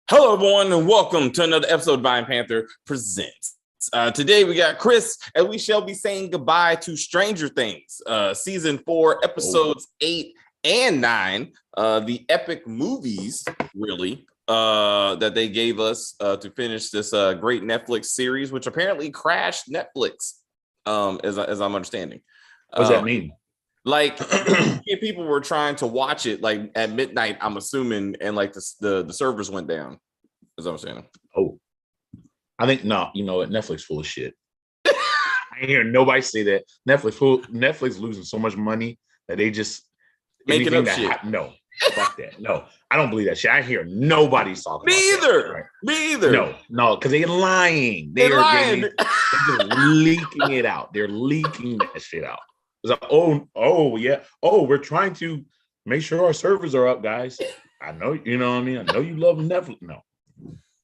Hello, everyone, and welcome to another episode of Vine Panther Presents. Today we got Chris, and we shall be saying goodbye to Stranger Things, season 4, episodes 8 and 9, the epic movies, really, that they gave us to finish this great Netflix series, which apparently crashed Netflix, as I'm understanding. What does that mean? Like people were trying to watch it like at midnight, I'm assuming, and like the servers went down. As I'm saying. Oh, I think no. You know what? Netflix full of shit. I ain't hear nobody say that. Netflix losing so much money that they just making up shit. No, fuck that. No, I don't believe that shit. I hear nobody's talking. Me either. Right? Me either. No, because they're lying. They're lying. They're just leaking it out. They're leaking that shit out. It's like, yeah. We're trying to make sure our servers are up, guys. I know, you know what I mean? I know you love Netflix. No.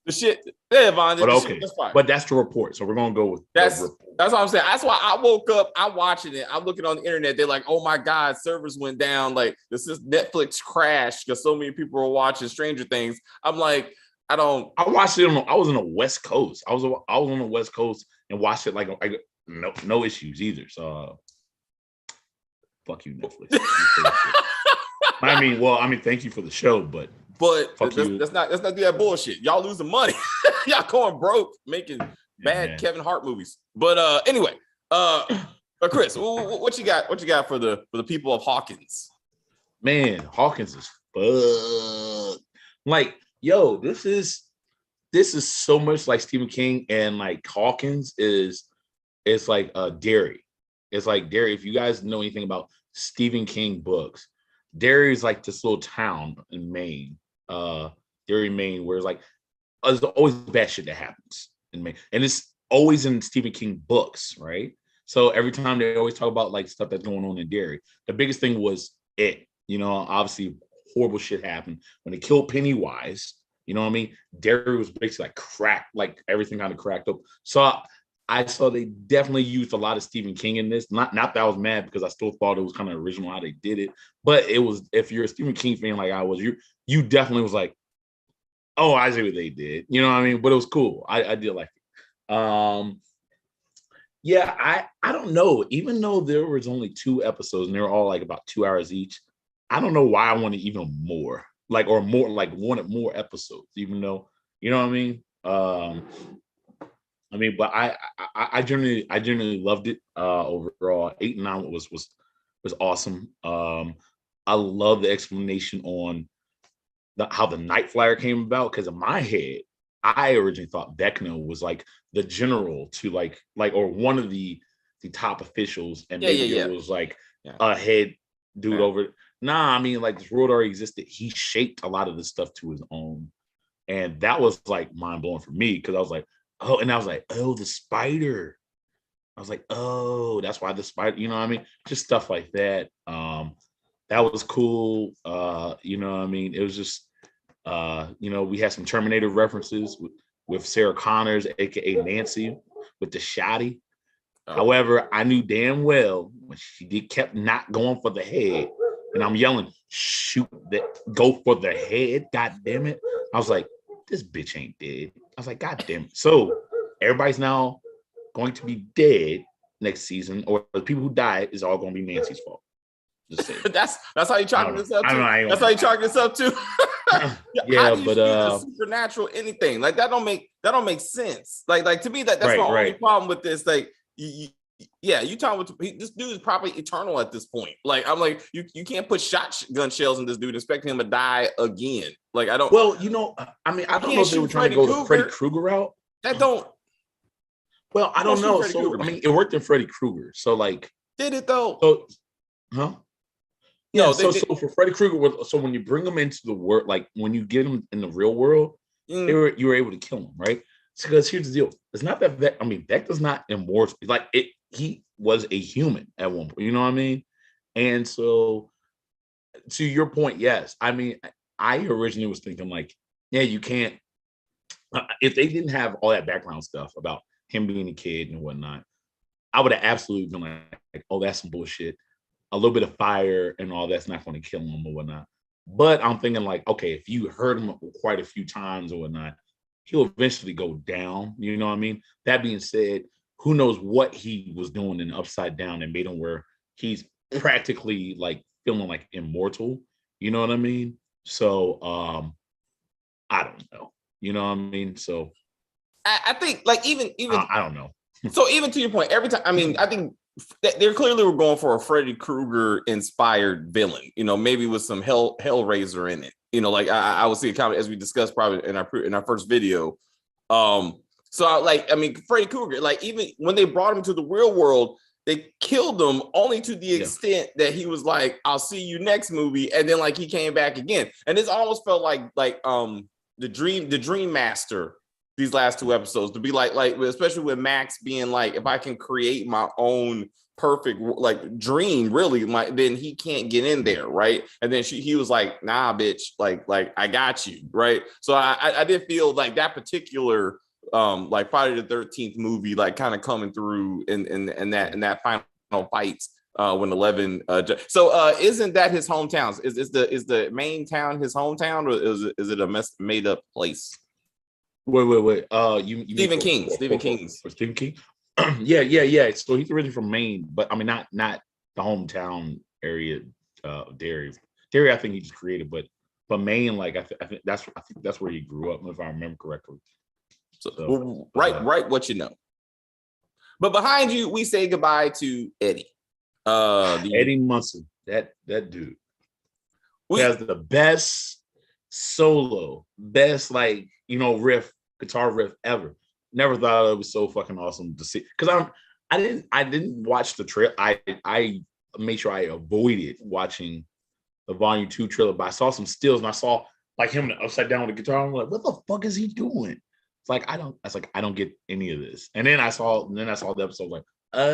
The shit, yeah, Vaughn. But okay, but that's the report. So we're gonna go with that's what I'm saying. That's why I woke up, I'm watching it, I'm looking on the internet. They're like, oh my God, servers went down. Like this is Netflix crashed because so many people were watching Stranger Things. I'm like, I watched it I was on the West Coast. I was on the West Coast and watched it like no issues either. So fuck you, Netflix. I mean, thank you for the show, but let's not do that bullshit. Y'all losing money. Y'all going broke making bad Kevin Hart movies. But anyway, Chris, what you got for the people of Hawkins? Man, Hawkins is fuck. Like, yo, this is so much like Stephen King, and like Hawkins is like Derry. It's like Derry. If you guys know anything about Stephen King books, Derry is like this little town in Maine. Derry, Maine, where it's like there's always bad shit that happens in Maine, and it's always in Stephen King books, right? So every time they always talk about like stuff that's going on in Derry. The biggest thing was it, obviously horrible shit happened when they killed Pennywise. You know what I mean? Derry was basically like cracked, like everything kind of cracked up. So I saw they definitely used a lot of Stephen King in this. Not that I was mad because I still thought it was kind of original how they did it. But it was, if you're a Stephen King fan like I was, you definitely was like, oh, I see what they did. You know what I mean? But it was cool. I did like it. Yeah, I don't know. Even though there was only 2 episodes and they were all like about 2 hours each, I don't know why I wanted even more. Wanted more episodes, even though, you know what I mean? But I generally loved it overall. 8 and 9 was awesome. I love the explanation on how the Night Flyer came about, because in my head, I originally thought Vecna was like the general to like or one of the top officials, and maybe it was like a head dude over. Nah, I mean, like this world already existed. He shaped a lot of this stuff to his own, and that was like mind blowing for me, because I was like, oh, the spider. I was like, oh, that's why the spider, you know what I mean? Just stuff like that. That was cool. You know what I mean? It was just, we had some Terminator references with Sarah Connors, aka Nancy, with the shotty. Oh. However, I knew damn well when she kept not going for the head, and I'm yelling, shoot that, go for the head, god damn it. I was like, this bitch ain't dead. I was like, god damn it. So everybody's now going to be dead next season, or the people who died is all going to be Nancy's fault. That's how you chalking this up too. That's how you chalking this up too. Yeah, but supernatural anything like that don't make sense. Like to me that's my only problem with this. Like you talking with this dude is probably eternal at this point. Like I'm like you can't put shotgun shells in this dude and expect him to die again. Like I don't. Well, I mean, I don't know if they were trying to go the Freddy Krueger route. That don't. Well, I don't know. So I mean, it worked in Freddy Krueger. So like, did it though? So, huh? Yeah. So for Freddy Krueger, so when you bring them into the world, like when you get them in the real world, you were able to kill them, right? Because here's the deal: it's not that Vec does not immortal. Like he was a human at one point. You know what I mean? And so, to your point, yes. I mean, I originally was thinking like, yeah, you can't. If they didn't have all that background stuff about him being a kid and whatnot, I would have absolutely been like, oh, that's some bullshit. A little bit of fire and all that's not going to kill him or whatnot. But I'm thinking like, okay, if you hurt him quite a few times or whatnot, he'll eventually go down. You know what I mean? That being said, who knows what he was doing in Upside Down and made him where he's practically like feeling like immortal. You know what I mean? So I don't know. You know what I mean? So I think like even I don't know. So even to your point, every time, I mean, I think they're clearly were going for a Freddy Krueger inspired villain, maybe with some Hellraiser in it. Like I would see a comment as we discussed probably in our first video. So I mean, Freddy Krueger, like even when they brought him to the real world, they killed him only to the extent that he was like, "I'll see you next movie," and then like he came back again, and this almost felt like the Dream Master these last two episodes to be like especially with Max being like, if I can create my own perfect like dream, really, then he can't get in there, right? And then he was like, nah, bitch, like I got you, right? So I did feel like that particular like Friday the 13th movie like kind of coming through in that final fight when 11 isn't that his hometown? Is the main town his hometown, or is it a made up place? Wait. You Stephen King. For Stephen King. Yeah. So he's originally from Maine, but I mean not the hometown area of Derry. Derry, I think he just created, but Maine, like I think that's where he grew up, if I remember correctly. So right, what you know. But behind you, we say goodbye to Eddie. Eddie Munson, that dude. He has the best solo, guitar riff ever. Never thought it was so fucking awesome to see, because I didn't watch the trailer. I made sure I avoided watching the Volume 2 trailer, but I saw some stills and I saw like him upside down with the guitar. I'm like, what the fuck is he doing? It's like I don't get any of this. And then I saw the episode, like, I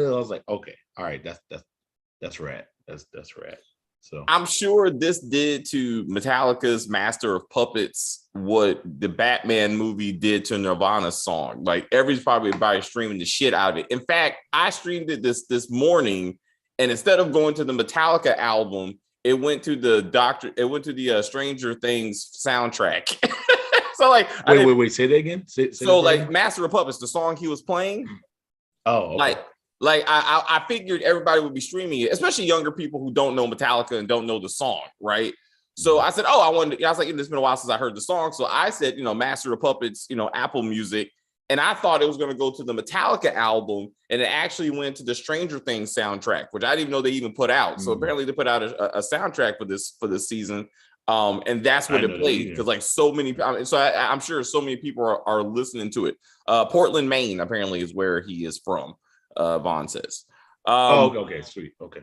was like, okay, all right, that's rad. That's rad. So I'm sure this did to Metallica's Master of Puppets what the Batman movie did to Nirvana's song. Like everybody streaming the shit out of it. In fact, I streamed it this morning, and instead of going to the Metallica album, it went to the Stranger Things soundtrack. So like, wait, say that again. Say so like again? Master of Puppets, the song he was playing. Oh, okay. Like I figured everybody would be streaming it, especially younger people who don't know Metallica and don't know the song, right? So I said, I was like, it's been a while since I heard the song. So I said, Master of Puppets, Apple Music. And I thought it was going to go to the Metallica album, and it actually went to the Stranger Things soundtrack, which I didn't even know they even put out. So apparently they put out a soundtrack for this season. And that's what it played, because like so many, so I'm sure so many people are listening to it. Portland, Maine, apparently is where he is from. Vaughn says. Okay, sweet. Okay.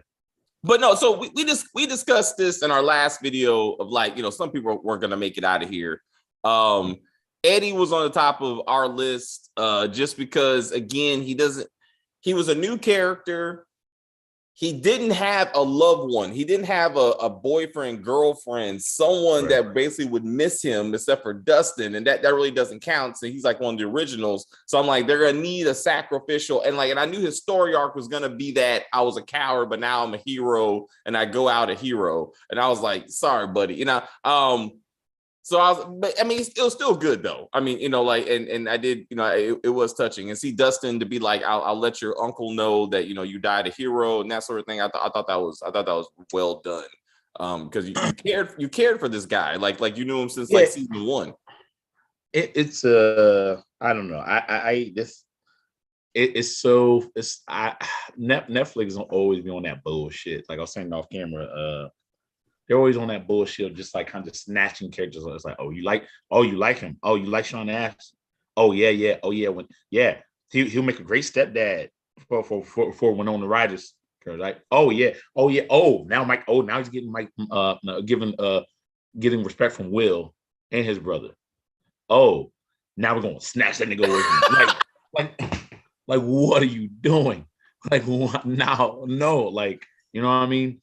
But no, so we discussed this in our last video of like, some people weren't going to make it out of here. Eddie was on the top of our list just because, again, he was a new character. He didn't have a loved one. He didn't have a boyfriend, girlfriend, someone that basically would miss him, except for Dustin. And that really doesn't count. So he's like one of the originals. So I'm like, they're going to need a sacrificial. And I knew his story arc was going to be that I was a coward, but now I'm a hero and I go out a hero. And I was like, sorry, buddy. So but I mean, it was still good though. I mean, and I did, it was touching, and see Dustin to be like, I'll let your uncle know that, you died a hero and that sort of thing. I thought that was well done. Because you cared for this guy. Like you knew him since like season 1. It's I don't know. Netflix don't always be on that bullshit. Like I was saying off camera, they're always on that bullshit, just like kind of snatching characters. It's like, you like him. Oh, you like Sean Astin. Oh yeah. Oh yeah. He'll make a great stepdad for Winona Ryder's. Right? Oh yeah. Oh, now Mike. Oh, now he's getting Mike getting respect from Will and his brother. Oh, now we're gonna snatch that nigga away from him. Like what are you doing? Like what now? No, like, you know what I mean?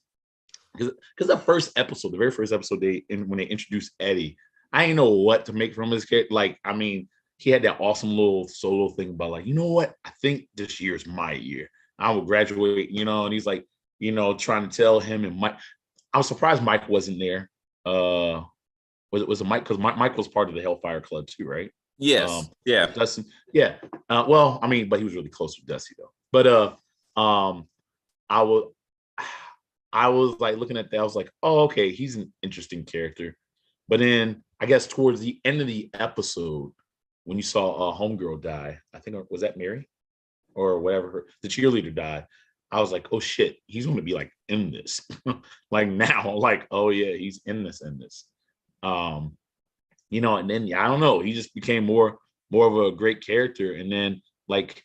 Because the very first episode when they introduced Eddie, I didn't know what to make from his character. Like, I mean, he had that awesome little solo thing about like, you know what? I think this year is my year. I will graduate, and he's like, trying to tell him and Mike. I was surprised Mike wasn't there. was it Mike? Because Mike was part of the Hellfire Club too, right? Yes. Yeah. Dustin. Yeah. Well, I mean, but he was really close with Dusty though. But I was I was like looking at that. I was like, oh, okay, he's an interesting character. But then I guess towards the end of the episode, when you saw a homegirl die, I think was that Mary or whatever, the cheerleader died. I was like, oh shit, he's going to be like in this, like now, like oh yeah, he's in this. Um, and then I don't know, he just became more of a great character, and then like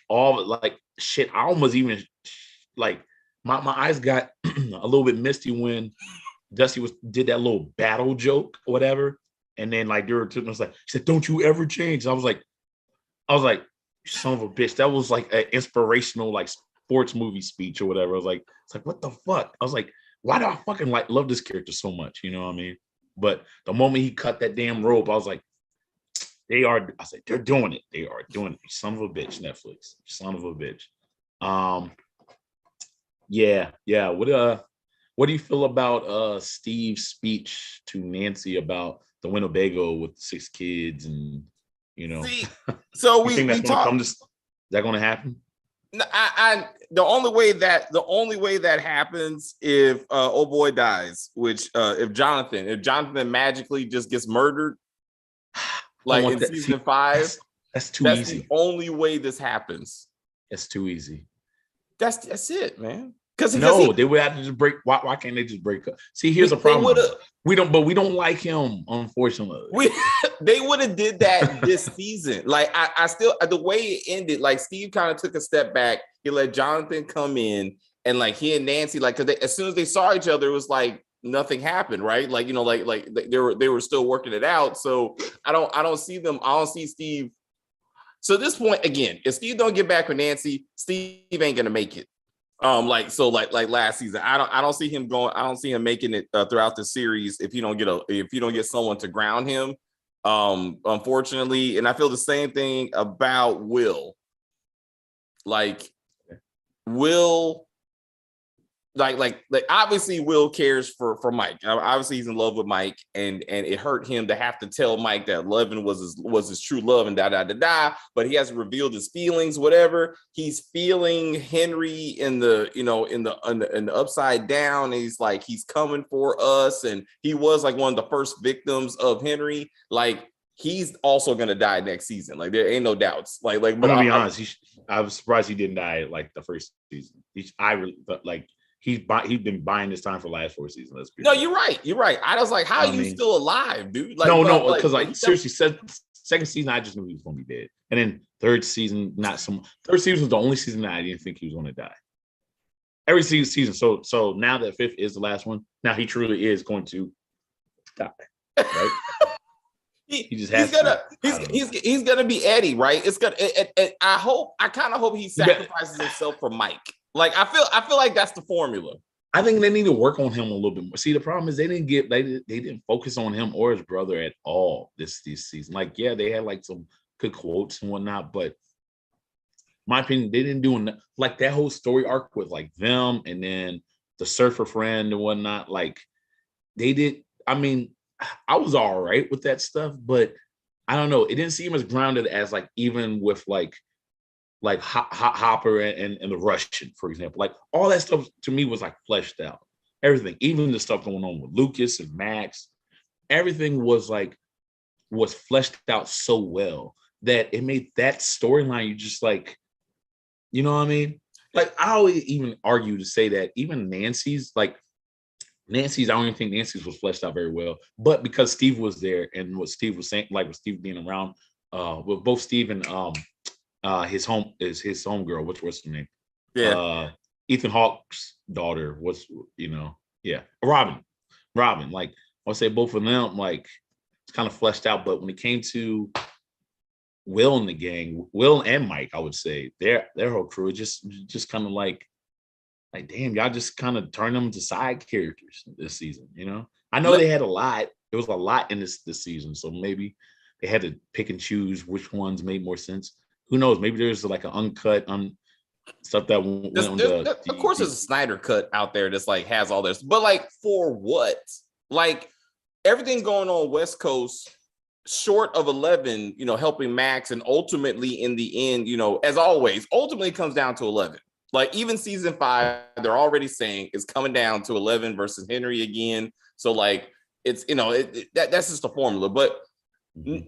all like shit, I almost even like my eyes got a little bit misty when Dusty did that little battle joke or whatever, and then like there were two, was like, she said, "Don't you ever change." I was like, son of a bitch, that was like an inspirational like sports movie speech or whatever. I was like, it's like what the fuck? I was like, why do I fucking like love this character so much? You know what I mean? But the moment he cut that damn rope, I was like, I said, they're doing it. They are doing it. Son of a bitch, Netflix. Son of a bitch. Yeah. What do you feel about Steve's speech to Nancy about the Winnebago with 6 kids and See, so you think that's we gonna talk. is that gonna happen? The only way that happens if old boy dies, which if Jonathan magically just gets murdered, like in season 5, that's too that's easy. the only way this happens. That's too easy. That's it, man. They would have to just break. Why can't they just break up? See, here's a problem. We don't like him, unfortunately. They would have did that this season. Like I still, the way it ended, like Steve kind of took a step back. He let Jonathan come in, and like he and Nancy, like, because as soon as they saw each other, it was like nothing happened, right? Like like they were still working it out. So I don't see Steve. So at this point, again, if Steve don't get back with Nancy, Steve ain't gonna make it. Like last season, I don't see him going. I don't see him making it throughout the series if you don't get someone to ground him. Unfortunately, and I feel the same thing about Will. Like Will. Like obviously Will cares for Mike. Obviously he's in love with Mike, and it hurt him to have to tell Mike that Levin was his true love and da. But he hasn't revealed his feelings. Whatever, he's feeling Henry in the upside down. And he's like, he's coming for us, and he was like one of the first victims of Henry. Like he's also gonna die next season. Like there ain't no doubts. But I'm gonna be honest. I was surprised he didn't die like the first season. He's been buying this time for the last 4 seasons. No, you're right. I was like, how are you still alive, dude? Like, no, because seriously, second season, I just knew he was going to be dead. And then third season, third season was the only season that I didn't think he was going to die. Every season. So now that 5th is the last one, now he truly is going to die. Right? He's gonna be Eddie, right? It's gonna. I kind of hope he sacrifices himself for Mike. Like I feel like that's the formula. I think they need to work on him a little bit more. See, the problem is they didn't focus on him or his brother at all this season. Like, yeah, they had like some good quotes and whatnot, but my opinion, they didn't do enough. Like that whole story arc with like them and then the surfer friend and whatnot. Like they did. I mean, I was all right with that stuff, but I don't know. It didn't seem as grounded as like even with like Hopper and the Russian, for example. Like all that stuff to me was like fleshed out. Everything, even the stuff going on with Lucas and Max, everything was fleshed out so well that it made that storyline, you just like, you know what I mean? Like I always even argue to say that even Nancy's, I don't even think Nancy's was fleshed out very well, but because Steve was there and what Steve was saying, like with Steve being around, with both Steve and his homegirl, which was her name? Yeah. Ethan Hawke's daughter was, Robin. Like I would say both of them, like it's kind of fleshed out. But when it came to Will and the gang, Will and Mike, I would say their whole crew just kind of like damn, y'all just kind of turn them into side characters this season. I know they had a lot. There was a lot in this season, so maybe they had to pick and choose which ones made more sense. Who knows? Maybe there's like an uncut stuff that went on of course, there's a Snyder cut out there that's like has all this, but like for what? like everything going on West Coast, short of 11, helping Max, and ultimately in the end, as always, ultimately comes down to 11. Like even season 5, they're already saying it's coming down to 11 versus Henry again. So like it's that's just the formula. But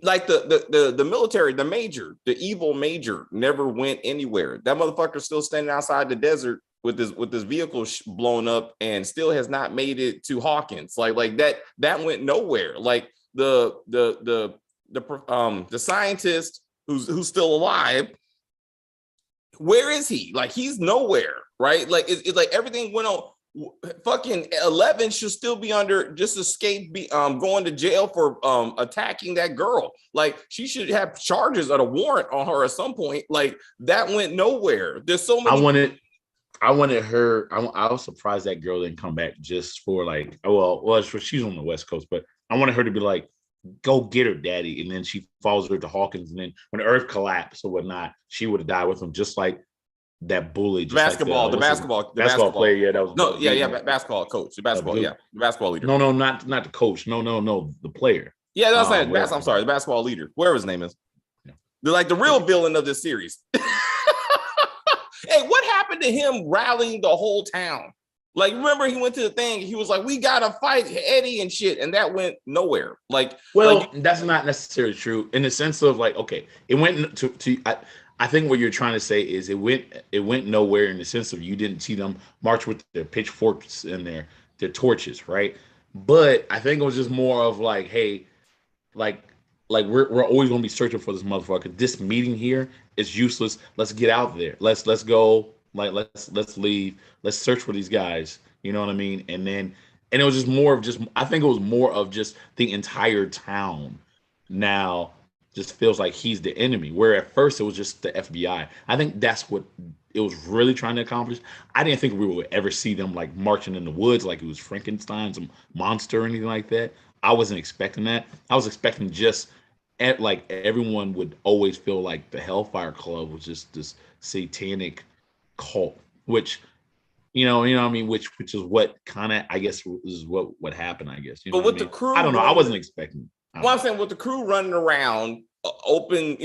like the military, the evil major never went anywhere. That motherfucker's still standing outside the desert with his vehicle blown up and still has not made it to Hawkins. Like that went nowhere. Like the scientist who's still alive, where is he? Like he's nowhere, right? Like it's like everything went on. Fucking 11 should still be under just escape, going to jail for attacking that girl. Like she should have charges or a warrant on her at some point. Like that went nowhere. There's so many. I wanted her. I was surprised that girl didn't come back just for like. Well, she's on the West Coast, but I wanted her to be like, go get her, daddy, and then she follows her to Hawkins, and then when the Earth collapsed or whatnot, she would have died with him, just like that bully, just basketball, like the basketball player. Yeah, that was basketball coach, the basketball, the basketball leader. No, not the coach. No, the player. Yeah, that's like I'm sorry, the basketball leader, whatever his name is. Yeah. They're like the real villain of this series. Hey, what happened to him rallying the whole town? Like, remember he went to the thing, he was like, we gotta fight Eddie and shit, and that went nowhere. That's not necessarily true in the sense of like, okay, it went to I think what you're trying to say is it went nowhere in the sense of you didn't see them march with their pitchforks and their torches, right? But I think it was just more of like, hey, like we're always gonna be searching for this motherfucker. This meeting here is useless. Let's get out there. Let's go. Like let's leave. Let's search for these guys. You know what I mean? And it was just more of I think it was more of just the entire town now just feels like he's the enemy. Where at first it was just the FBI. I think that's what it was really trying to accomplish. I didn't think we would ever see them like marching in the woods like it was Frankenstein, some monster or anything like that. I wasn't expecting that. I was expecting just like everyone would always feel like the Hellfire Club was just this satanic cult, which what I mean, which is what kind of I guess is what happened, I guess. But with the crew, I don't know. I wasn't expecting. Well, I'm saying with the crew running around, open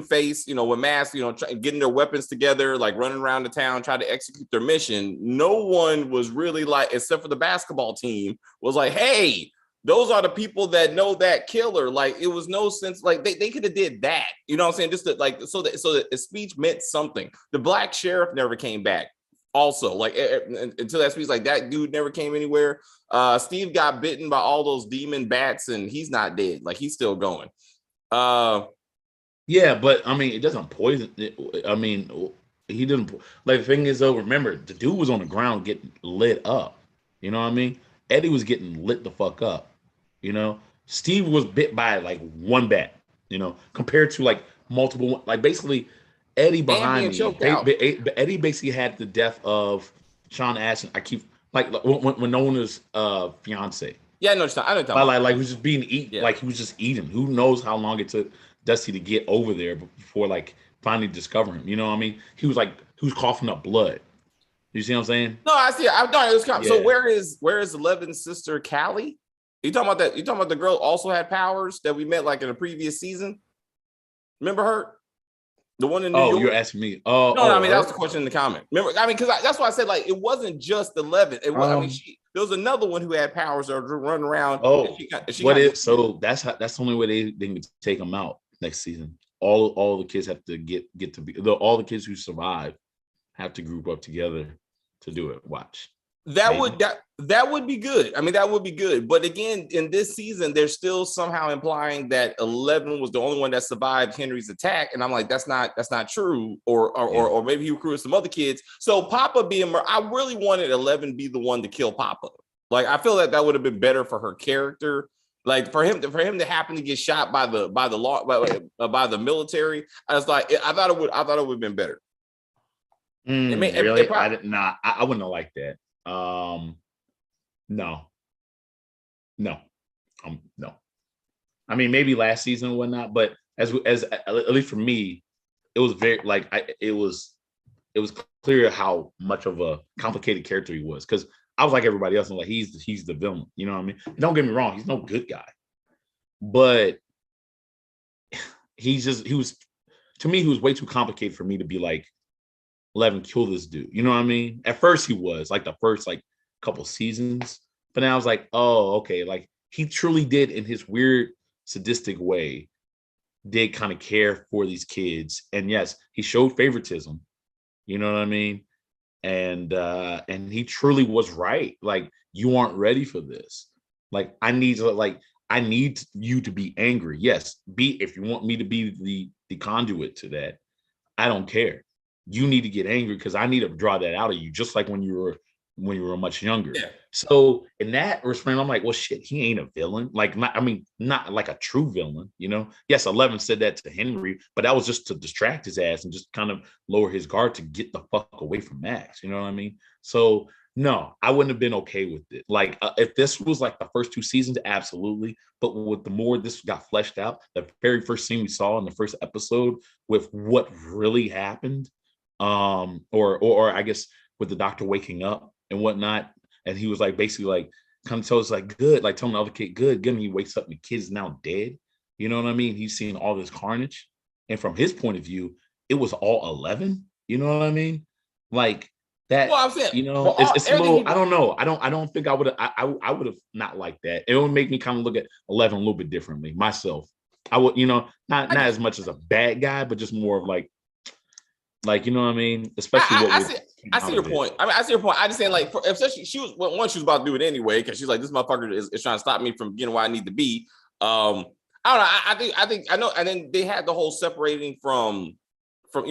face, with masks, getting their weapons together, like running around the town, trying to execute their mission. No one was really like, except for the basketball team, was like, hey, those are the people that know that killer. Like it was no sense, like they could have did that. You know what I'm saying? Just that, so that the speech meant something. The black sheriff never came back. Also, like until that speech, like that dude never came anywhere. Steve got bitten by all those demon bats, and he's not dead. Like he's still going. Yeah, but I mean, it doesn't poison. I mean, he didn't. Like the thing is, though, remember the dude was on the ground getting lit up. You know what I mean? Eddie was getting lit the fuck up. Steve was bit by like one bat. Compared to like multiple. Like basically, Eddie behind me. Eddie basically had the death of Sean Astin. I keep like when Nona's fiance. Yeah, no, I don't know. Like he was just being eaten. Yeah. Like he was just eating. Who knows how long it took Dusty to get over there before like finally discovering him. You know what I mean? He was coughing up blood. You see what I'm saying? No, I see. I thought it was kind of, so where is 11's sister Callie? You talking about that? You talking about the girl also had powers that we met like in a previous season? Remember her? The one in New York? You're asking me. No, I mean that was the question in the comment. Remember, I mean, because that's why I said like it wasn't just 11. It was, I mean, there was another one who had powers that were running around. So that's the only way they can take them out next season. All the kids have to get to be all the kids who survive have to group up together to do it. Watch. That would be good. I mean, that would be good. But again, in this season, they're still somehow implying that 11 was the only one that survived Henry's attack, and I'm like, that's not true. Or maybe he recruited some other kids. So Papa being, I really wanted 11 be the one to kill Papa. Like, I feel that would have been better for her character. Like for him to happen to get shot by the military, I was like, I thought it would have been better. Really? I did not. I wouldn't have liked that. No. No. I mean, maybe last season and whatnot, but as at least for me, it was very it was clear how much of a complicated character he was, because I was like everybody else. I'm like, he's the villain. You know what I mean? And don't get me wrong, he's no good guy, but he was to me, he was way too complicated for me to be like, 11, kill this dude. You know what I mean? At first he was like the first like couple seasons, but now I was like, oh, okay. Like he truly did in his weird sadistic way, did kind of care for these kids. And yes, he showed favoritism. You know what I mean? And he truly was right. Like, you aren't ready for this. Like, I need you to be angry. Yes, if you want me to be the conduit to that, I don't care. You need to get angry because I need to draw that out of you, just like when you were much younger. Yeah. So in that respect, I'm like, well, shit, he ain't a villain. Like, not like a true villain, you know? Yes, 11 said that to Henry, but that was just to distract his ass and just kind of lower his guard to get the fuck away from Max. You know what I mean? So no, I wouldn't have been okay with it. Like, if this was like the first 2 seasons, absolutely. But with the more this got fleshed out, the very first scene we saw in the first episode with what really happened, or I guess with the doctor waking up and whatnot, and he was like basically like kind of tells us like good, like telling the other kid good, and he wakes up and the kid's now dead. You know what I mean? He's seen all this carnage, and from his point of view, it was all 11. You know what I mean? Like that. Well, I'm saying, you know, it's a little. I don't know. I don't think I would. I would have not liked that. It would make me kind of look at 11 a little bit differently myself. I would, you know, not as much as a bad guy, but just more of like, you know what I mean? Especially I see your point. I mean, I see your point. I just saying, like, especially she was about to do it anyway, because she's like, this motherfucker is trying to stop me from getting where I need to be. I don't know. I think I know. And then they had the whole separating from for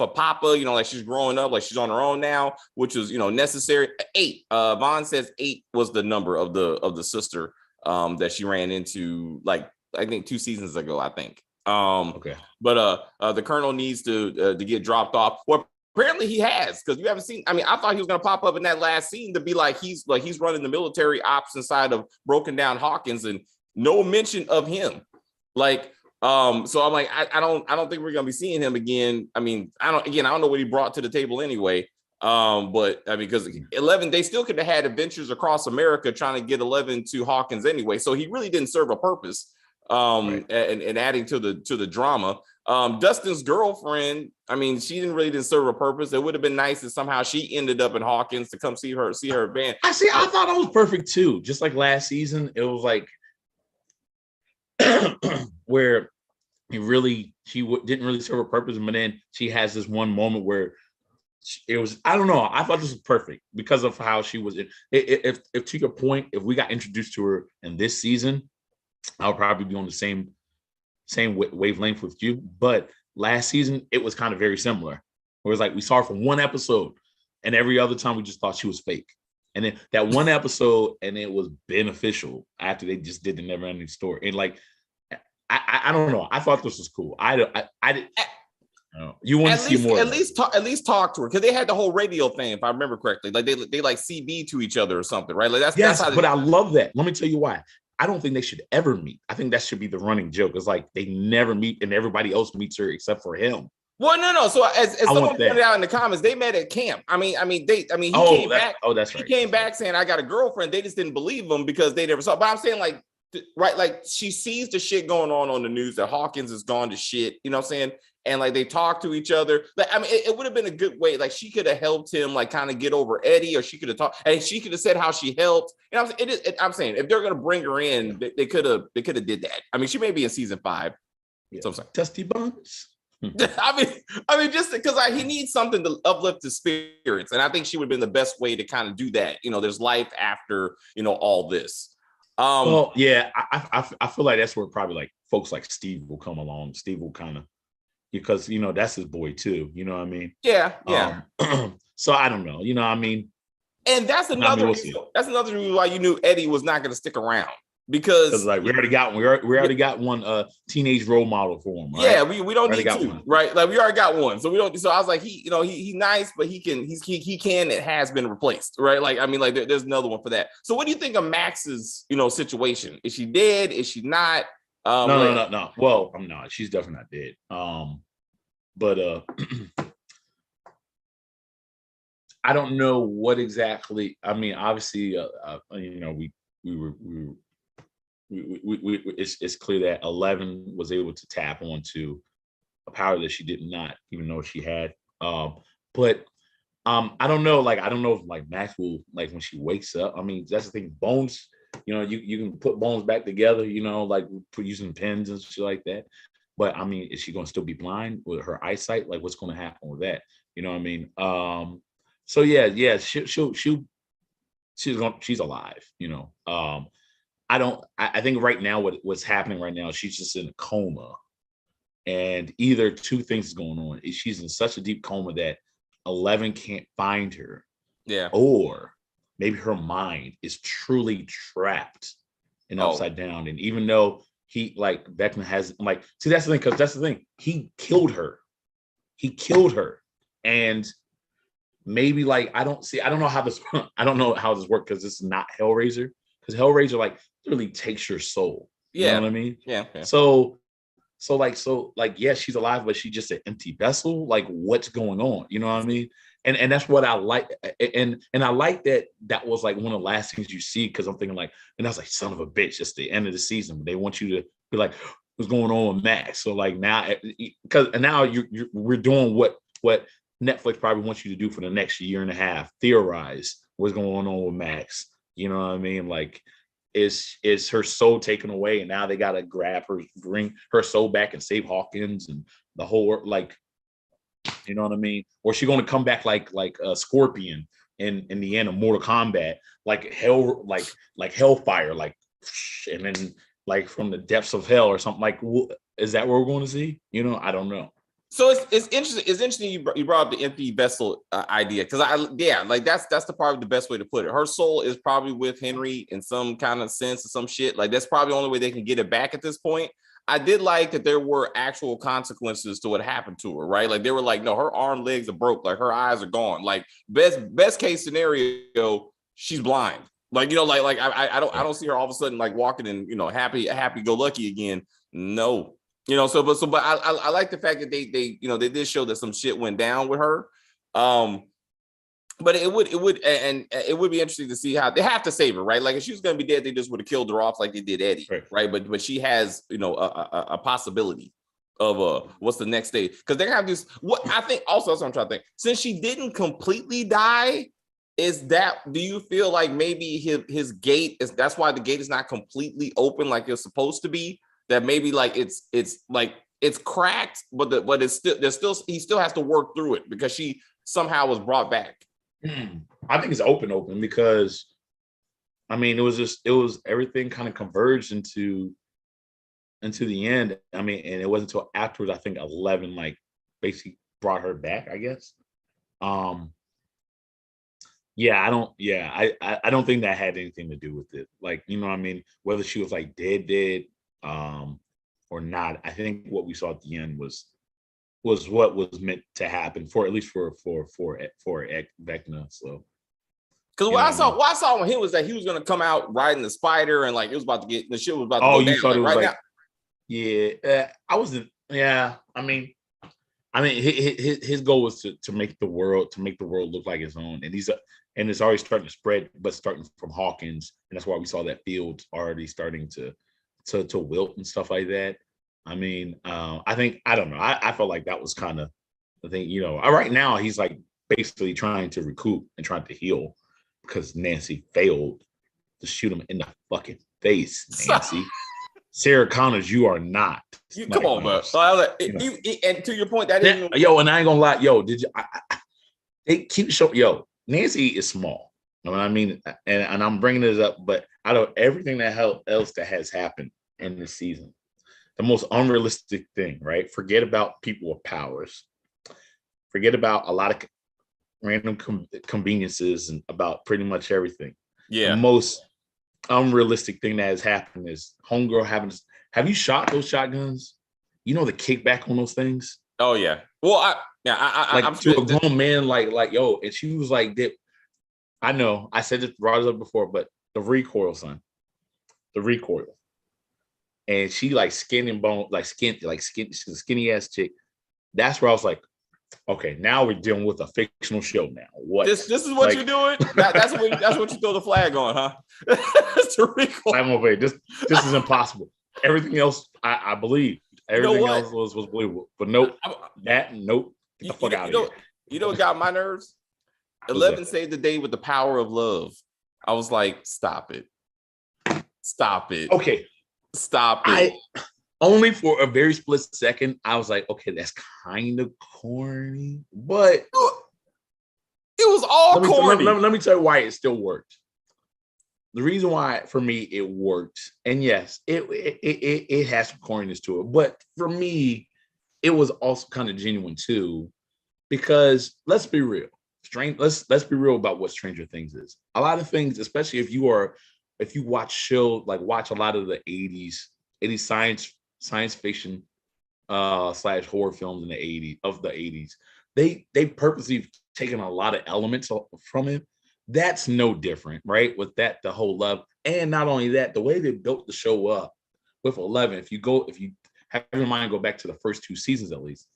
Papa, you know, like she's growing up, like she's on her own now, which was, you know, necessary. 8. Vaughn says 8 was the number of the sister that she ran into, like, I think 2 seasons ago, I think. Okay. But the Colonel needs to get dropped off. Well, apparently he has, because you haven't seen. I mean, I thought he was gonna pop up in that last scene to be like he's running the military ops inside of Broken Down Hawkins, and no mention of him. Like, so I'm like, I don't think we're gonna be seeing him again. I mean, I don't know what he brought to the table anyway. But I mean, because 11, they still could have had adventures across America trying to get 11 to Hawkins anyway. So he really didn't serve a purpose. Right. and adding to the drama. Dustin's girlfriend, I mean, she didn't serve a purpose. It would have been nice if somehow she ended up in Hawkins to come see her band. I thought that was perfect too. Just like last season, it was like where she didn't really serve a purpose, but then she has this one moment where it was, I don't know. I thought this was perfect because of how she was. If to your point, if we got introduced to her in this season, I'll probably be on the same wavelength with you. But last season, it was kind of very similar. It was like we saw her for one episode, and every other time we just thought she was fake. And then that one episode, and it was beneficial after they just did the never ending story. And like, I don't know. I thought this was cool. I did. You want to see more? At least talk to her, because they had the whole radio thing, if I remember correctly. Like they like CB to each other or something, right? Like that's how but I love that. Let me tell you why. I don't think they should ever meet. I think that should be the running joke. It's like they never meet, and everybody else meets her except for him. Well, no. So as someone pointed out in the comments, they met at camp. He came back. Oh, that's right. He came back saying, "I got a girlfriend." They just didn't believe him because they never saw. But I'm saying, like, right, like she sees the shit going on the news that Hawkins has gone to shit. You know what I'm saying? And like they talk to each other. Like, I mean, it would have been a good way. Like she could have helped him, like, kind of get over Eddie, or she could have talked, and she could have said how she helped. You know, I'm saying if they're gonna bring her in, they could have did that. I mean, she may be in season 5. Yeah. So I'm sorry. Dusty Buns. I mean, just because he needs something to uplift his spirits, and I think she would have been the best way to kind of do that. You know, there's life after, you know, all this. Well, yeah, I feel like that's where probably like folks like Steve will come along. Steve will kind of, because, you know, that's his boy too. You know what I mean? Yeah. So I don't know. You know what I mean? And that's another reason why you knew Eddie was not going to stick around, because like we already got one teenage role model for him. Right? Yeah, we don't need 2, right? Like we already got one, so we don't. So I was like, he's nice, but he can. It has been replaced, right? Like, I mean, like there's another one for that. So what do you think of Max's, you know, situation? Is she dead? Is she not? No. Well, I'm not. She's definitely not dead. But I don't know what exactly. I mean, obviously, it's clear that 11 was able to tap onto a power that she did not even know she had. But I don't know. Like, I don't know if like Max will, like, when she wakes up. I mean, that's the thing. Bones, you can put bones back together. Like using pins and shit like that. But I mean, is she going to still be blind with her eyesight? Like, what's going to happen with that? You know what I mean? So yeah, she's alive. I think right now what's happening right now, she's just in a coma, and either two things is going on. She's in such a deep coma that 11 can't find her. Yeah. Or maybe her mind is truly trapped and upside down. And even though Vecna has see, that's the thing, because that's the thing. He killed her. And maybe I don't know how this works, because this is not Hellraiser. Because Hellraiser literally takes your soul. You know what I mean? Yeah. So yeah, she's alive, but she's just an empty vessel. Like, what's going on? You know what I mean? And that's what I like. And I like that was one of the last things you see, because I'm thinking and I was like, son of a bitch, it's the end of the season. They want you to be like, what's going on with Max? So now, because now we're doing what Netflix probably wants you to do for the next year and a half, theorize what's going on with Max. You know what I mean? Is her soul taken away, and now they gotta bring her soul back and save Hawkins and the whole you know what I mean? Or is she gonna come back like a Scorpion in the end of Mortal Kombat, Hellfire, and then from the depths of hell or something? Is that what we're going to see? I don't know. So it's interesting. It's interesting you brought up the empty vessel idea, because that's the probably the best way to put it. Her soul is probably with Henry in some kind of sense or some shit. That's probably the only way they can get it back at this point. I did like that there were actual consequences to what happened to her, right? They were no, her arm, legs are broke, her eyes are gone. Best case scenario, she's blind. I don't see her all of a sudden walking and happy go lucky again. No. But I like the fact that they did show that some shit went down with her. But it would be interesting to see how they have to save her, right? If she was going to be dead, they just would have killed her off like they did Eddie, right? But she has a possibility of what's the next stage, because they have this. What I think also, that's what I'm trying to think. Since she didn't completely die, do you feel like maybe his gate that's why the gate is not completely open like it's supposed to be? That maybe it's cracked, but it's still he still has to work through it because she somehow was brought back. I think it's open because I mean it was everything kind of converged into the end. I mean, and it wasn't until afterwards, I think 11 basically brought her back, I guess. I don't think that had anything to do with it. You know what I mean? Whether she was dead, or not. I think what we saw at the end was what was meant to happen for, at least for Vecna. So, because what I saw when he was that he was going to come out riding the spider, and it was about to get the shit was about to go down. You thought it was now. Yeah, I wasn't. Yeah, I mean, his goal was to make the world look like his own, and it's already starting to spread, but starting from Hawkins, and that's why we saw that field already starting to wilt and stuff like that. I mean, I don't know. I felt like that was kind of the thing. Right now he's basically trying to recoup and trying to heal because Nancy failed to shoot him in the fucking face. Nancy, Sarah Connors, you are not. Come on, bro. And to your point, that is and I ain't gonna lie, did you? They keep showing, Nancy is small. You know what I mean? And I'm bringing this up, but out of everything else that has happened in this season, the most unrealistic thing, right? Forget about people with powers. Forget about a lot of random conveniences and about pretty much everything. Yeah. The most unrealistic thing that has happened is homegirl have you shot those shotguns? The kickback on those things? Oh yeah. Well, I'm to a grown man, and she was I know I said it brought it up before, but the recoil, son. The recoil. And she skin and bone, she's a skinny ass chick. That's where I was like, okay, now we're dealing with a fictional show now. What? This is what you're doing? That's what you throw the flag on, huh? That's I'm over here. This is impossible. Everything else, I believe. Everything else was believable. But nope. Nope. Get the fuck out of here. You know what got my nerves? 11 saved the day with the power of love. I was like, stop it. Stop it. Okay. Stop it. Only for a very split second, I was like, okay, that's kind of corny, but it was all corny. Let me tell you why it still worked. The reason why for me it worked, and yes, it has some corniness to it, but for me, it was also kind of genuine too, because let's be real. Let's be real about what Stranger Things is. A lot of things, especially if you watch watch a lot of the 80s science fiction / horror films in the 80s, they purposely taken a lot of elements from it. That's no different, right? With that, the whole love, and not only that, the way they built the show up with 11. If you have your mind go back to the first 2 seasons at least,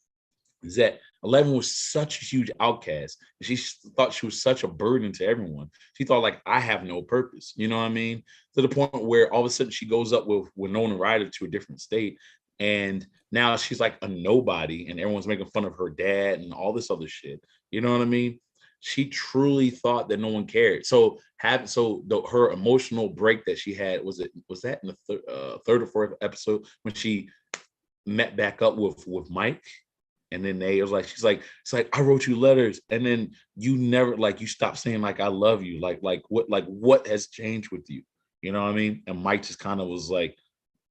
is that 11 was such a huge outcast. She thought she was such a burden to everyone. She thought, like, I have no purpose. You know what I mean? To the point where all of a sudden she goes up with Winona Ryder to a different state. And now she's like a nobody and everyone's making fun of her dad and all this other shit. You know what I mean? She truly thought that no one cared. So her emotional break that she had, was that in the third or fourth episode when she met back up with Mike? And then she's like, I wrote you letters, and then you never, like, you stopped saying, like, I love you. What has changed with you? You know what I mean? And Mike just kind of was like,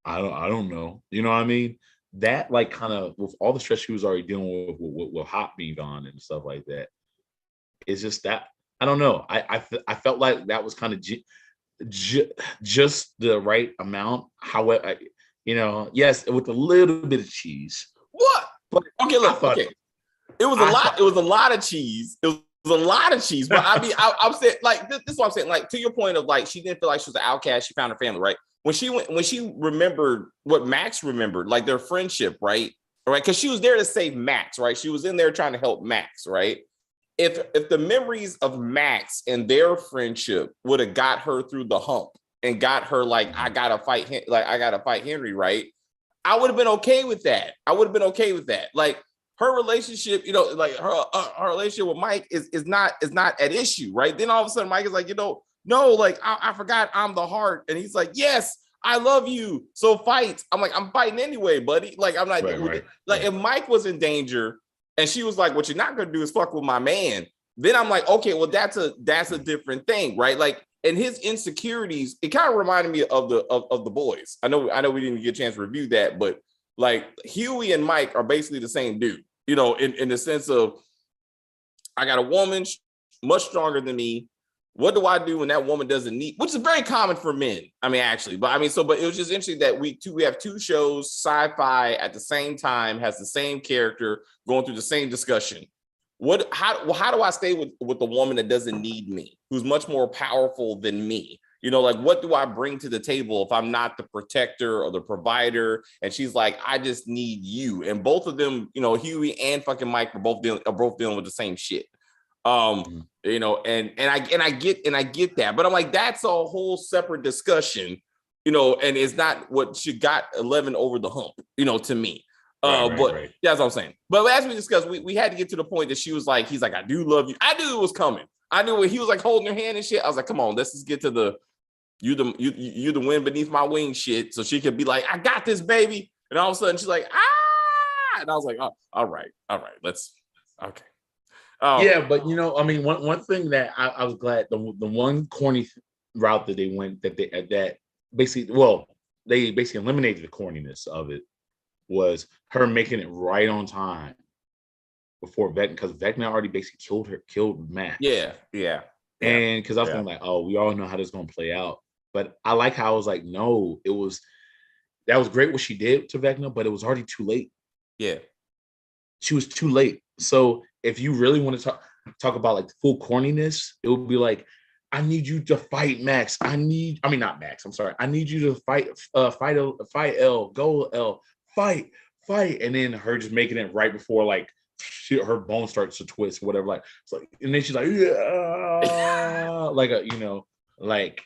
I don't know. You know what I mean? That, like, kind of with all the stress she was already dealing with Hot being gone and stuff like that. It's just that, I don't know. I felt like that was kind of just the right amount. However, yes, with a little bit of cheese. What? But okay, look, okay. It was a lot. It was a lot of cheese. It was a lot of cheese. But I mean, I'm saying, like, this is what I'm saying. Like, to your point of, like, she didn't feel like she was an outcast. She found her family, right? When she remembered what Max remembered, like their friendship, right? Because she was there to save Max, right? She was in there trying to help Max, right? If the memories of Max and their friendship would have got her through the hump and got her, like, I gotta fight Henry, right? I would have been okay with that. Like, her relationship, like her relationship with Mike is not at issue, right? Then all of a sudden Mike is like, no, like, I forgot I'm the heart, and he's like, yes, I love you, so fight. I'm like, I'm fighting anyway, buddy. Like, I'm not right. If Mike was in danger and she was like, what you're not gonna do is fuck with my man, then I'm like, okay, well, that's a different thing, right? Like, and his insecurities, it kind of reminded me of the boys. I know we didn't get a chance to review that, but, like, Huey and Mike are basically the same dude, in the sense of, I got a woman much stronger than me. What do I do when that woman doesn't need, which is very common for men. I mean, actually, but it was just interesting that we have 2 shows, sci-fi at the same time, has the same character going through the same discussion. How do I stay with the woman that doesn't need me, who's much more powerful than me? Like, what do I bring to the table if I'm not the protector or the provider? And she's like, I just need you. And both of them, Huey and fucking Mike are both dealing with the same shit. And I get that, but I'm like, that's a whole separate discussion, and it's not what she got 11 over the hump, to me. Right. That's what I'm saying. But as we discussed, we had to get to the point that he's like, I do love you. I knew it was coming. I knew when he was like holding her hand and shit. I was like, come on, let's just get to the you the wind beneath my wing shit. So she could be like, I got this, baby. And all of a sudden she's like, ah, and I was like, oh, all right, let's okay. Yeah, but one thing that I was glad, the one corny route that they went, that they basically eliminated the corniness of it, was her making it right on time before Vecna, because Vecna already basically killed Max. Yeah. And because I was thinking, like, oh, we all know how this is gonna play out. But I like how I was like, no, that was great what she did to Vecna, but it was already too late. Yeah. She was too late. So if you really want to talk about, like, full corniness, it would be like, I need you to fight Max. I need you to fight L, go L, fight. And then her just making it right before, like, her bone starts to twist or whatever. Like, it's like, and then she's like, yeah, like a, like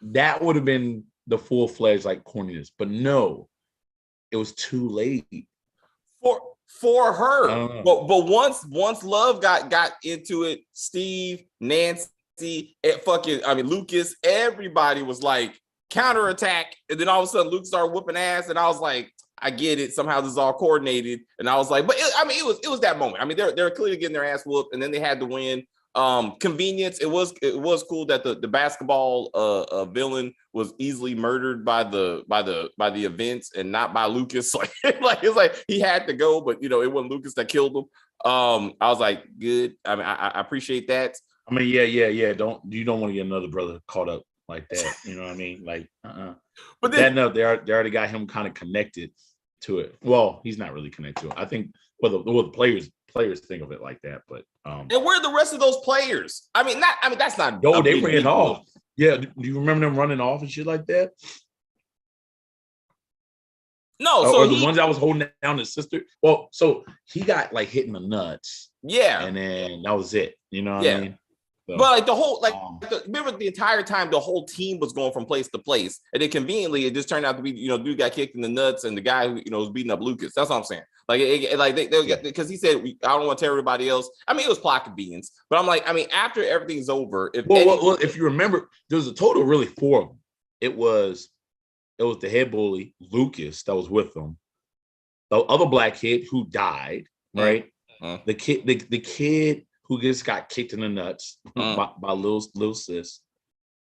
that would have been the full-fledged like corniness, but no, it was too late for her. But once Love got into it, Steve, Nancy, Lucas, everybody was like counterattack, and then all of a sudden Luke started whooping ass, and I was like, I get it. Somehow this is all coordinated, and I was like, but it was that moment. I mean, they're clearly getting their ass whooped, and then they had to win. Convenience. It was cool that the basketball villain was easily murdered by the events and not by Lucas. Like it's like he had to go, but it wasn't Lucas that killed him. I was like, good. I mean, I appreciate that. I mean, yeah. You don't want to get another brother caught up like that. You know what I mean? Like, But then, they already got him kind of connected to it. Well, he's not really connected to it. I think. Well, the players think of it like that, but and where are the rest of those players? I mean, that's not. No, they ran off. Yeah, do you remember them running off and shit like that? No, so the ones that was holding down his sister. Well, so he got like hit in the nuts. Yeah, and then that was it. You know what I mean? So, but like the whole remember the entire time the whole team was going from place to place, and then conveniently it just turned out to be dude got kicked in the nuts, and the guy who was beating up Lucas. That's what I'm saying. Like because he said I don't want to tell everybody else. I mean, it was plot convenience, but I'm like, I mean, after everything's over, if you remember, there was a total of really 4 of them. It was the head bully Lucas that was with them, the other black kid who died, right? The kid who just got kicked in the nuts by Lil Sis.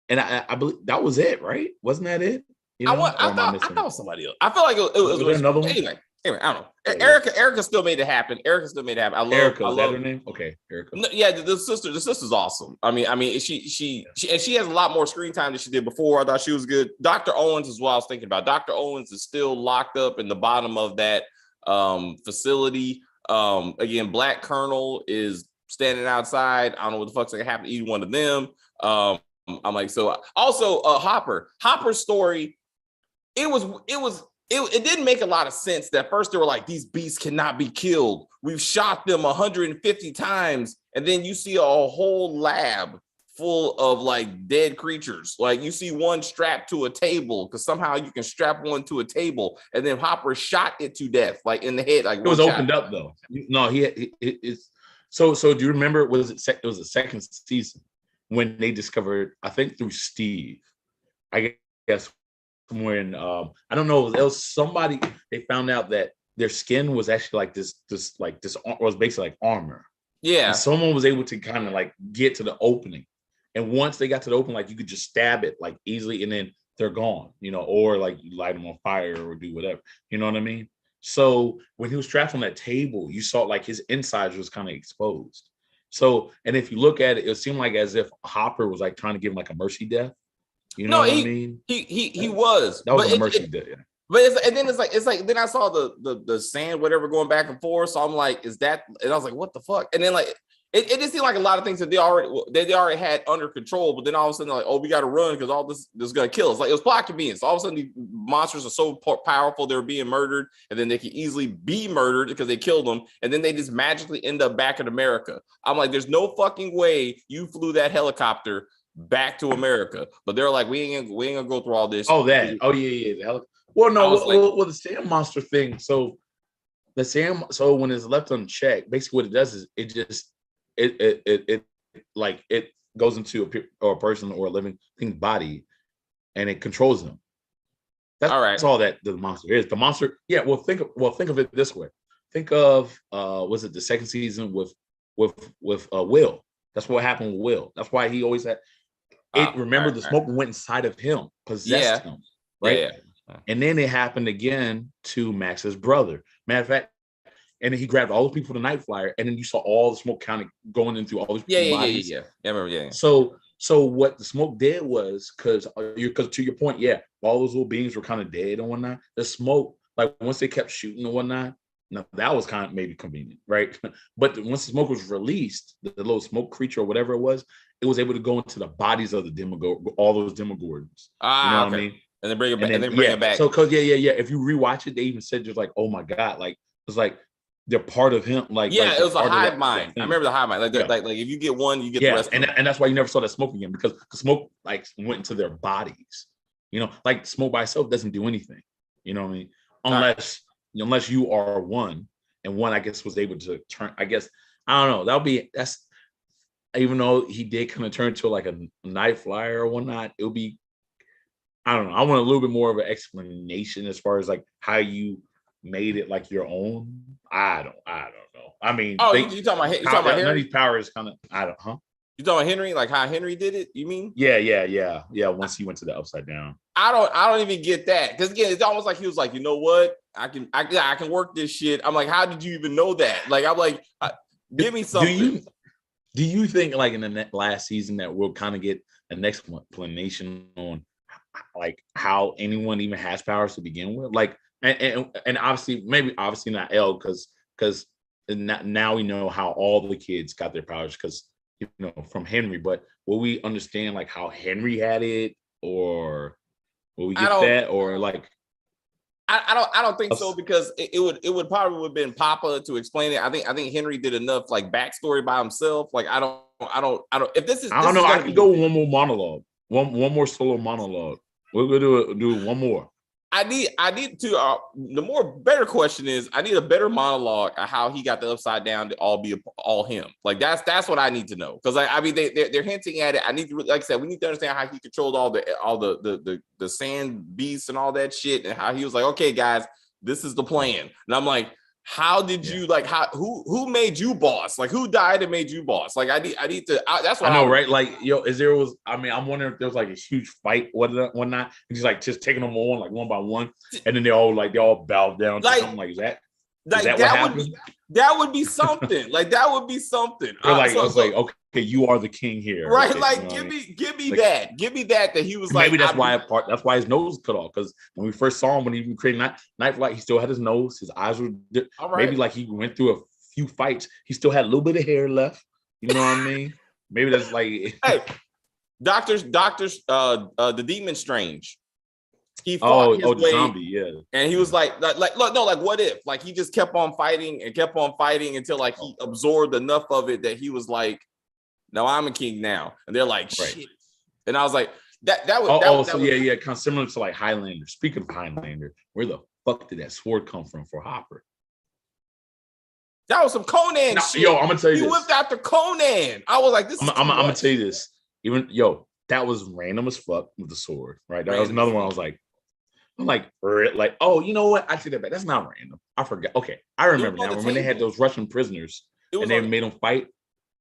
And I believe that was it, right? Wasn't that it? I thought it was somebody else. I feel like it was another one. Anyway, I don't know. Erica still made it happen. I love Erica. Is that her name? Okay, Erica. No, yeah, the sister's awesome. I mean, she has a lot more screen time than she did before. I thought she was good. Dr. Owens is what I was thinking about. Dr. Owens is still locked up in the bottom of that facility. Again, Black Colonel is standing outside. I don't know what the fuck's gonna happen to either one of them. I'm like, so also Hopper's story. It didn't make a lot of sense that first they were like, these beasts cannot be killed. We've shot them 150 times. And then you see a whole lab full of like dead creatures. Like you see one strapped to a table because somehow you can strap one to a table. And then Hopper shot it to death, like in the head. Like it was opened up though. No, it's so do you remember it was the second season when they discovered, I think through Steve, I guess, when I don't know, it was somebody, they found out that their skin was actually like this was basically like armor. Yeah. And someone was able to kind of like get to the opening. And once they got to the opening, like you could just stab it like easily and then they're gone, or like you light them on fire or do whatever. You know what I mean? So when he was strapped on that table, you saw like his insides was kind of exposed. So, and if you look at it, it seemed like as if Hopper was like trying to give him like a mercy death. You know what I mean? He was. That was a mercy death. Yeah. But then it's like then I saw the sand whatever going back and forth. So I'm like, is that? And I was like, what the fuck? And then like it just seemed like a lot of things that they already had under control. But then all of a sudden they're like, oh, we got to run because all this is gonna kill us. Like it was plot convenience. All of a sudden these monsters are so powerful they're being murdered, and then they can easily be murdered because they killed them, and then they just magically end up back in America. I'm like, there's no fucking way you flew that helicopter back to America, but they're like, we ain't gonna go through all this. Oh, that. Oh, yeah. Well, no. Well, the sand monster thing. So So when it's left unchecked, basically what it does is it just it goes into a person or a living thing body, and it controls them. That's all that the monster is. The monster. Yeah. Well, think of it this way. Think of was it the second season with Will? That's what happened with Will. That's why he always had. Remember, the smoke went inside of him, possessed him, right? Yeah. And then it happened again to Max's brother. Matter of fact, and then he grabbed all the people from the Night Flyer, and then you saw all the smoke kind of going into all these people's bodies. Yeah. I remember. Yeah. So what the smoke did was, because to your point, all those little beings were kind of dead and whatnot. The smoke, like once they kept shooting and whatnot, now that was kind of maybe convenient, right? But once the smoke was released, the little smoke creature or whatever it was able to go into the bodies of the all those Demogorgons. You know what I mean? And then bring it back. And then bring it back. So, if you rewatch it, they even said just like, oh my god, like it's like they're part of him. Like it was a hive that mind. I remember the hive mind. Like if you get one, you get the rest. And that's why you never saw that smoke again, because smoke like went into their bodies. Like smoke by itself doesn't do anything. You know what I mean? Unless you are one, and one I guess was able to turn. I guess I don't know. That's even though he did kind of turn to like a night flyer or whatnot. It'll be, I don't know. I want a little bit more of an explanation as far as like how you made it like your own. I don't know. I mean, you talking about Henry? None of these powers kind of, You talking about Henry? Like how Henry did it? You mean? Yeah. Once he went to the upside down. I don't even get that, because again, it's almost like he was like, you know what? I can work this shit. I'm like, how did you even know that? Like, I'm like, give me something. Do you think like in the last season that we'll kind of get an explanation on like how anyone even has powers to begin with? Like, and obviously not L, because now we know how all the kids got their powers because from Henry. But will we understand like how Henry had it, or will we get that, or like? I don't think so, because it would probably have been Papa to explain it. I think Henry did enough like backstory by himself. Like I don't. If this is, I don't know. I can go with one more monologue, one more solo monologue. We're gonna do one more. I need to. The more better question is, I need a better monologue of how he got the upside down to all him. Like that's what I need to know, because I mean they're hinting at it. I need to, like I said, we need to understand how he controlled all the sand beasts and all that shit, and how he was like, okay guys, this is the plan. And I'm like, how did you like? Who made you boss? Like who died and made you boss? Like I need to. That's what I know, right? Like I'm wondering if there was like a huge fight, whatnot. He's like just taking them on like one by one, and then they all bowed down to something like that. Is that what happened? That would be something. Like that would be something. I was like, okay, you are the king here, right? Okay, like give me that. Give me that he was like. Maybe that's why his nose was cut off, because when we first saw him when he was creating Night Flight, he still had his nose, his eyes were maybe like he went through a few fights, he still had a little bit of hair left. You know what I mean? Maybe that's like hey, doctors, the Demon Strange. He fought his way, zombie, yeah. And he was like, what if? Like he just kept on fighting until like he absorbed enough of it that he was like, no, I'm a king now. And they're like, shit. And I was like, that was kind of similar to like Highlander. Speaking of Highlander, where the fuck did that sword come from for Hopper? That was some Conan shit. Yo, I'm gonna tell you, he whipped out the Conan. I was like, this. I'm gonna tell you this. That was random as fuck with the sword, right? That was another one. I'm like, oh, you know what? I take that back. That's not random. I forgot. Okay, I remember now. When they had those Russian prisoners and they made them fight,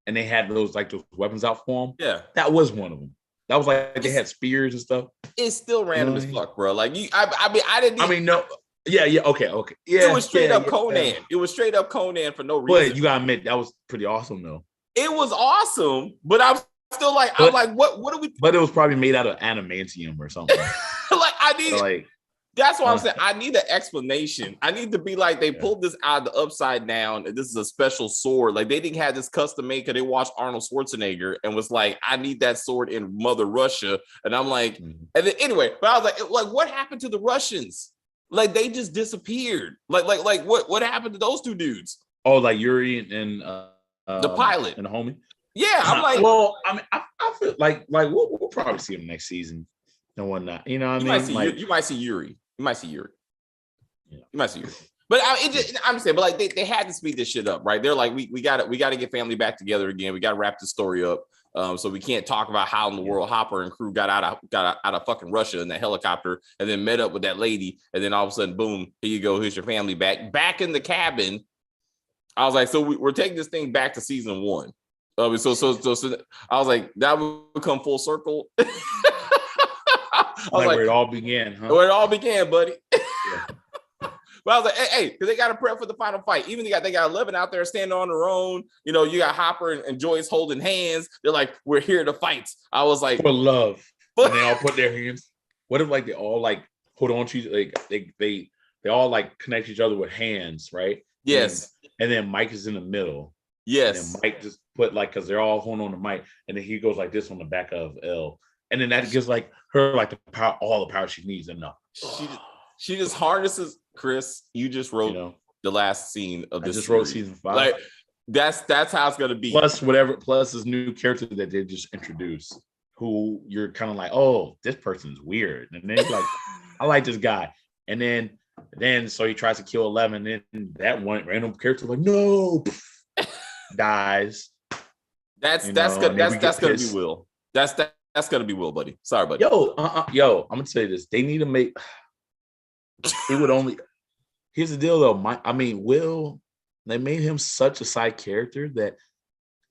and they had those weapons out for them. Yeah, that was one of them. That was like they had spears and stuff. It's still random as fuck, bro. Like I didn't. No. Yeah. Okay. Yeah. It was straight up Conan. Yeah. It was straight up Conan for no reason. But you gotta admit that was pretty awesome, though. It was awesome, but I'm still like, I'm like, what are we? But it was probably made out of adamantium or something. Like I need. That's what I'm saying. I need an explanation. I need to be like, they pulled this out of the upside down, and this is a special sword. Like they didn't have this custom made because they watched Arnold Schwarzenegger and was like, I need that sword in Mother Russia. And I'm like, and then anyway, but I was like, what happened to the Russians? Like they just disappeared. Like what happened to those two dudes? Oh, like Yuri and the pilot and the homie. Yeah, I'm like, well, I mean, I feel like we'll probably see him next season and whatnot. You know what I mean? You might see Yuri. You might see Yuri. Yeah. You might see Yuri. But I'm saying, but like they had to speed this shit up, right? They're like, we got to get family back together again. We got to wrap the story up. So we can't talk about how in the world Hopper and crew got out of fucking Russia in that helicopter and then met up with that lady, and then all of a sudden, boom, here you go. Here's your family back in the cabin. I was like, so we're taking this thing back to season 1. So I was like, that would come full circle. I was like, where it all began, huh? Where it all began, buddy. Yeah. But I was like, hey, because they got to prep for the final fight. Even they got 11 out there standing on their own. You know, you got Hopper and Joyce holding hands. They're like, we're here to fight. I was like, for love. And they all put their hands. What if they all hold on to each, they all connect each other with hands, right? Yes. And then Mike is in the middle. Yes. And then Mike just put because they're all holding on to Mike, and then he goes like this on the back of L, and then that gives her the power, all the power she needs enough. She just harnesses. Chris, you just wrote the last scene of I this just series. wrote season 5. Like that's how it's gonna be. Plus this new character that they just introduced, who you're kind of like, oh, this person's weird, and then you're like, I like this guy, and then so he tries to kill 11, and then that one random character like, no, dies. That's You that's know, good. and then we That's get gonna be pissed. Will. That's gonna be Will, buddy. Sorry, buddy. Yo, I'm gonna tell you this. They need to make it would only. Here's the deal, though. Will. They made him such a side character that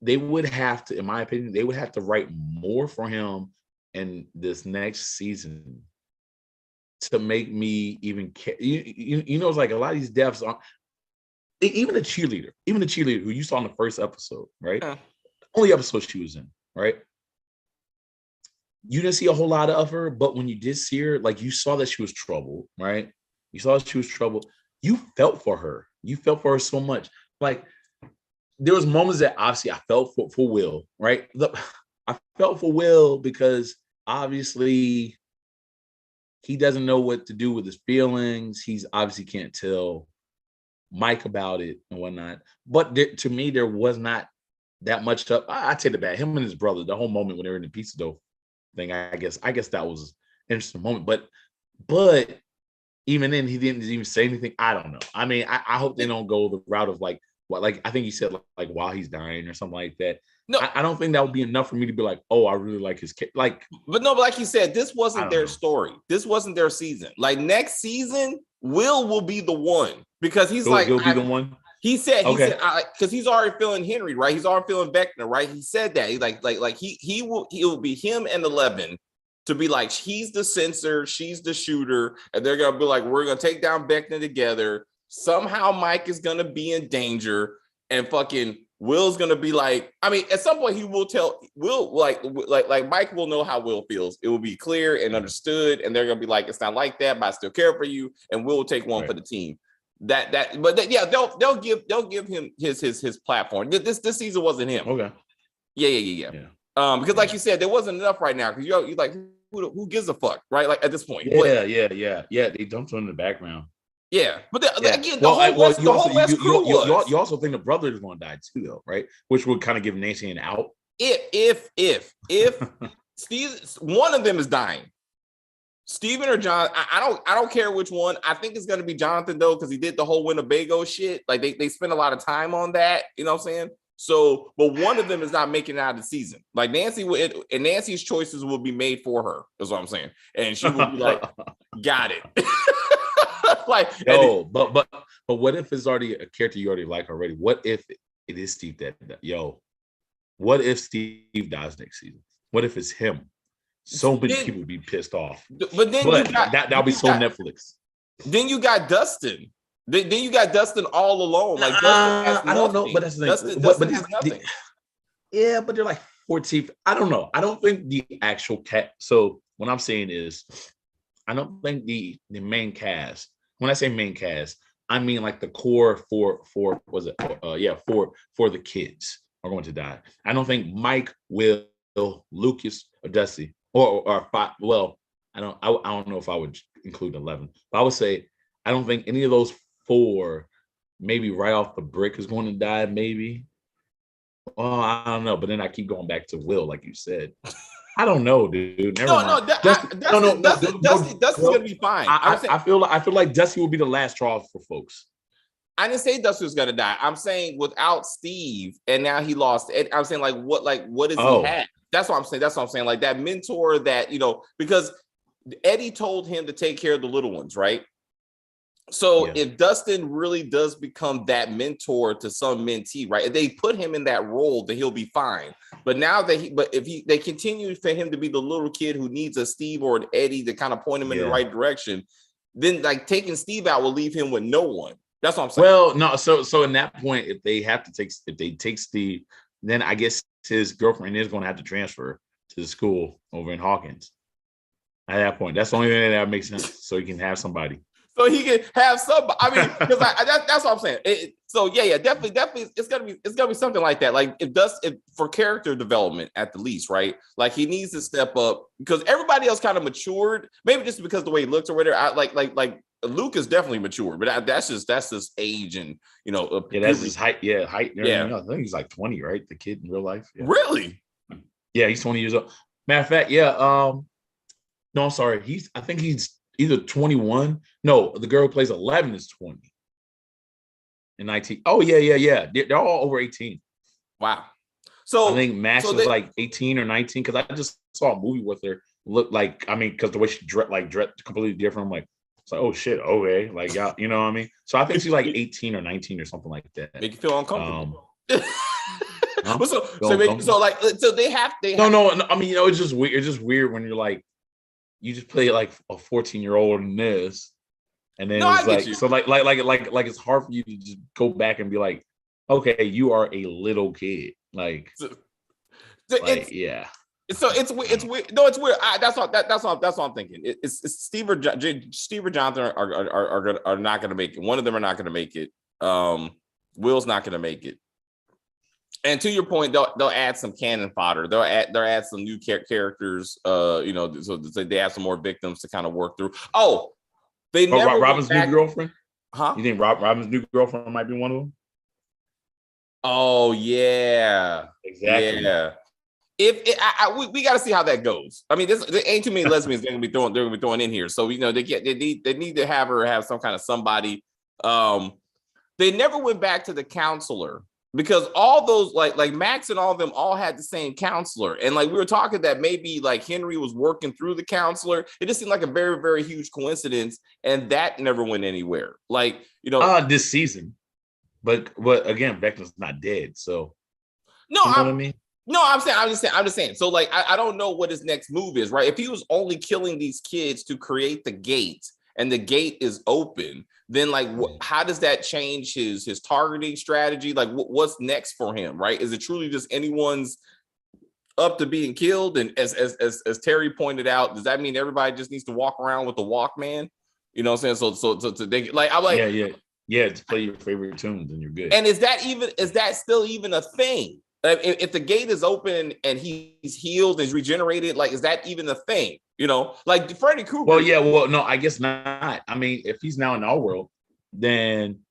they would have to, in my opinion, they would have to write more for him in this next season to make me even care. You know, it's like a lot of these deaths are. Even the cheerleader who you saw in the first episode, right? Yeah. Only episode she was in, right? You didn't see a whole lot of her, but when you did see her, like you saw that she was troubled, right? You saw that she was troubled. You felt for her. You felt for her so much. Like there was moments that obviously I felt for Will, right? I felt for Will because obviously he doesn't know what to do with his feelings. He's obviously can't tell Mike about it and whatnot. But to me, there was not that much up. I take it back. Him and his brother, the whole moment when they were in the pizza dough thing, I guess that was an interesting moment. But even then, he didn't even say anything. I don't know. I mean, I hope they don't go the route of like I think he said like while he's dying or something like that. No, I don't think that would be enough for me to be like, oh, I really like his kid. Like, but like you said, this wasn't their know. story. This wasn't their season. Like next season, Will be the one because he's he'll be the one. He said, because he's already feeling Henry, right? He's already feeling Vecna, right? He said that. He's like he will be him and 11 to be like, he's the censor, she's the shooter, and they're gonna be like, we're gonna take down Vecna together. Somehow Mike is gonna be in danger, and fucking Will's gonna be like, I mean, at some point he will tell Will, like Mike will know how Will feels. It will be clear and understood, and they're gonna be like, it's not like that, but I still care for you, and Will take one for the team. They'll give him his platform. This season wasn't him. Okay. Yeah. Because like you said, there wasn't enough right now. Because you're like, who gives a fuck, right? Like at this point. Yeah. They dumped him in the background. Yeah, but again, the whole West crew was. You also think the brother is going to die too, though, right? Which would kind of give Nancy an out. If Steve, one of them is dying. Steven or John, I don't care which one. I think it's gonna be Jonathan though, because he did the whole Winnebago shit. Like they spent a lot of time on that, you know what I'm saying? So, but one of them is not making it out of the season. Like and Nancy's choices will be made for her, is what I'm saying. And she will be like, got it. But what if it's already a character you already like already? What if it is Steve what if Steve dies next season? What if it's him? So many people would be pissed off. But that'll be so Netflix. Then you got Dustin. Then you got Dustin all alone. Like Dustin I don't know, but that's the thing. Dustin has nothing. Yeah, but they're like 14th. I don't know. I don't think the actual cat. So what I'm saying is, I don't think the main cast. When I say main cast, I mean like the core for the kids are going to die. I don't think Mike, Will, Lucas, or Dusty. Or five, well, I don't know if I would include 11, but I would say I don't think any of those 4, maybe right off the brick, is going to die. Maybe, I don't know. But then I keep going back to Will, like you said. I don't know, dude. Dustin's gonna be fine. I feel like Dusty will be the last straw for folks. I didn't say Dusty was gonna die. I'm saying without Steve, and now he lost. I'm saying what does he have? That's what I'm saying. Like that mentor that, because Eddie told him to take care of the little ones, right? So if Dustin really does become that mentor to some mentee, right? If they put him in that role, then he'll be fine. But now if they continue for him to be the little kid who needs a Steve or an Eddie to kind of point him in the right direction, then like taking Steve out will leave him with no one. That's what I'm saying. Well, no. So in that point, if they take Steve, then I guess his girlfriend is going to have to transfer to the school over in Hawkins. At that point, that's the only thing that makes sense. So he can have somebody. So he can have somebody. I mean, because that's what I'm saying. Definitely, it's gonna be something like that. Like if for character development at the least, right? Like he needs to step up because everybody else kind of matured. Maybe just because the way he looks or whatever. Luke is definitely mature, but that's just age and that's his height. Yeah, height. And everything else. I think he's like 20, right? The kid in real life. Yeah. Really? Yeah, he's 20 years old. Matter of fact, yeah. No, I'm sorry. I think he's either 21. No, the girl who plays 11 is 20. And 19. Oh, yeah. They're all over 18. Wow. So I think Max is like 18 or 19 because I just saw a movie with her. Look like, because the way she dressed completely different. I'm like, it's like, oh shit, okay. Like, yeah, you know what I mean? So I think she's like 18 or 19 or something like that. Make you feel uncomfortable. So they have. No. I mean, it's just weird. It's just weird when you're like, you just play like a 14-year-old in this, and then it's like, so like it's hard for you to just go back and be like, okay, you are a little kid, like, yeah. So it's weird. No, it's weird. That's what I'm thinking. It's Steve or Jonathan are not going to make it. One of them are not going to make it. Will's not going to make it. And to your point, they'll add some cannon fodder. They'll add some new characters. So they have some more victims to kind of work through. Oh, they never Robin's new girlfriend. Huh? You think Robin's new girlfriend might be one of them? Oh yeah, exactly. Yeah. We got to see how that goes. I mean, there ain't too many lesbians they're gonna be throwing in here. So they need to have some kind of somebody. They never went back to the counselor because all those like Max and all of them all had the same counselor, and like we were talking that maybe like Henry was working through the counselor. It just seemed like a very, very huge coincidence, and that never went anywhere. Like this season, but again, Beckman's not dead, so no, you know what I mean. No, I'm just saying. So like, I don't know what his next move is, right? If he was only killing these kids to create the gate, and the gate is open, then like, how does that change his targeting strategy? Like, what's next for him, right? Is it truly just anyone's up to being killed? And as Terry pointed out, does that mean everybody just needs to walk around with the Walkman? You know what I'm saying? So they like, I'm like, yeah, to play your favorite tunes and you're good. And is that still even a thing? If the gate is open and he's healed and he's regenerated, like, is that even a thing? Like Freddy Krueger. Well, no, I guess not. I mean, if he's now in our world, then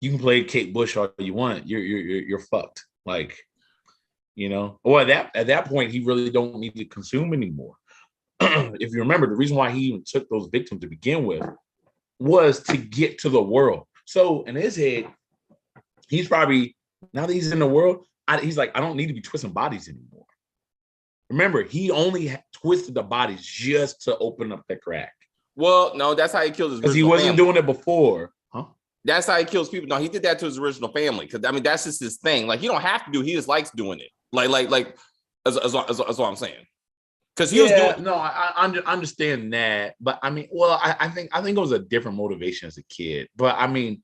you can play Kate Bush all you want. You're fucked. Like, or at that point, he really don't need to consume anymore. If you remember, the reason why he even took those victims to begin with was to get to the world. So in his head, he's probably, now that he's in the world, he's like, I don't need to be twisting bodies anymore. Remember, he only twisted the bodies just to open up the crack. Well, no, that's how he killed his original because he wasn't doing it before. Huh? That's how he kills people. No, he did that to his original family. Because, I mean, that's just his thing. Like, he don't have to do it. He just likes doing it. Like, as what I'm saying. Because he was doing. No, I understand that. But, I mean, well, I think it was a different motivation as a kid. But, I mean,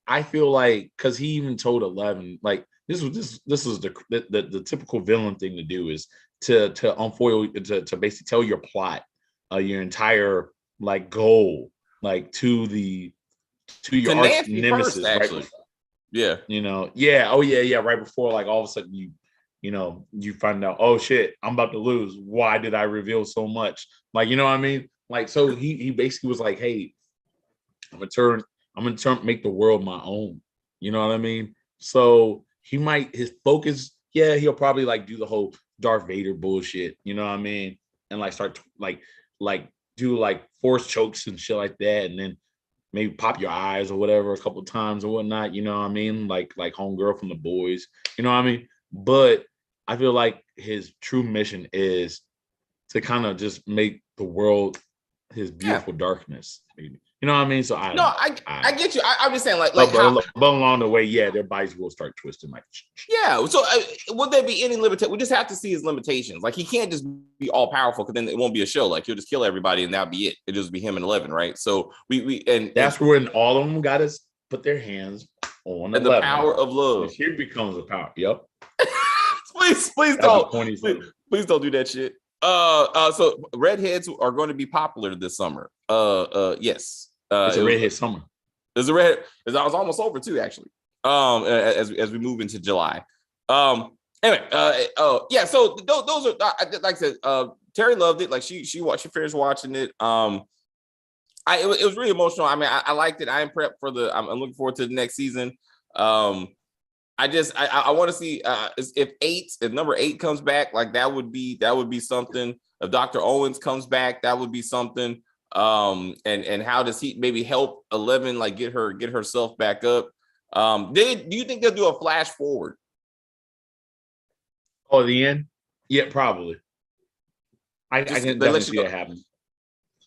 I feel like, because he even told 11, like, this was the typical villain thing to do is to unfoil, to basically tell your plot, your entire like goal, like to your arch nemesis, right? Yeah. Right before, like, all of a sudden you find out, oh shit, I'm about to lose. Why did I reveal so much? Like, you know what I mean? Like, so he basically was like, hey, I'm gonna make the world my own. You know what I mean? So his focus, he'll probably like do the whole Darth Vader bullshit, you know what I mean? And like start like do like force chokes and shit like that, and then maybe pop your eyes or whatever a couple of times or whatnot, you know what I mean? Like homegirl from The Boys, you know what I mean? But I feel like his true mission is to kind of just make the world his beautiful darkness. You know what I mean? So I get you. I'm just saying, but along the way, their bodies will start twisting. Like, So would there be any limitation? We just have to see his limitations. Like, he can't just be all powerful, because then it won't be a show. Like, he'll just kill everybody and that'll be it. It'll just be him and 11, right? So that's when all of them got to put their hands on and 11. The power of love. Here becomes a power. Yep. please don't. Please don't do that shit. So redheads are going to be popular this summer. Yes. It's a redhead summer. It's a redhead. It's almost over too, actually. As we move into July. Anyway. So those are, like I said. Terry loved it. Like she finished watching it. It was really emotional. I mean, I liked it. I am prepped for I'm looking forward to the next season. I want to see if number 8 comes back, like that would be something. If Dr. Owens comes back, that would be something. And how does he maybe help 11 like get herself back up? Do you think they'll do a flash forward? Oh, the end? Yeah, probably. I can definitely see that happen.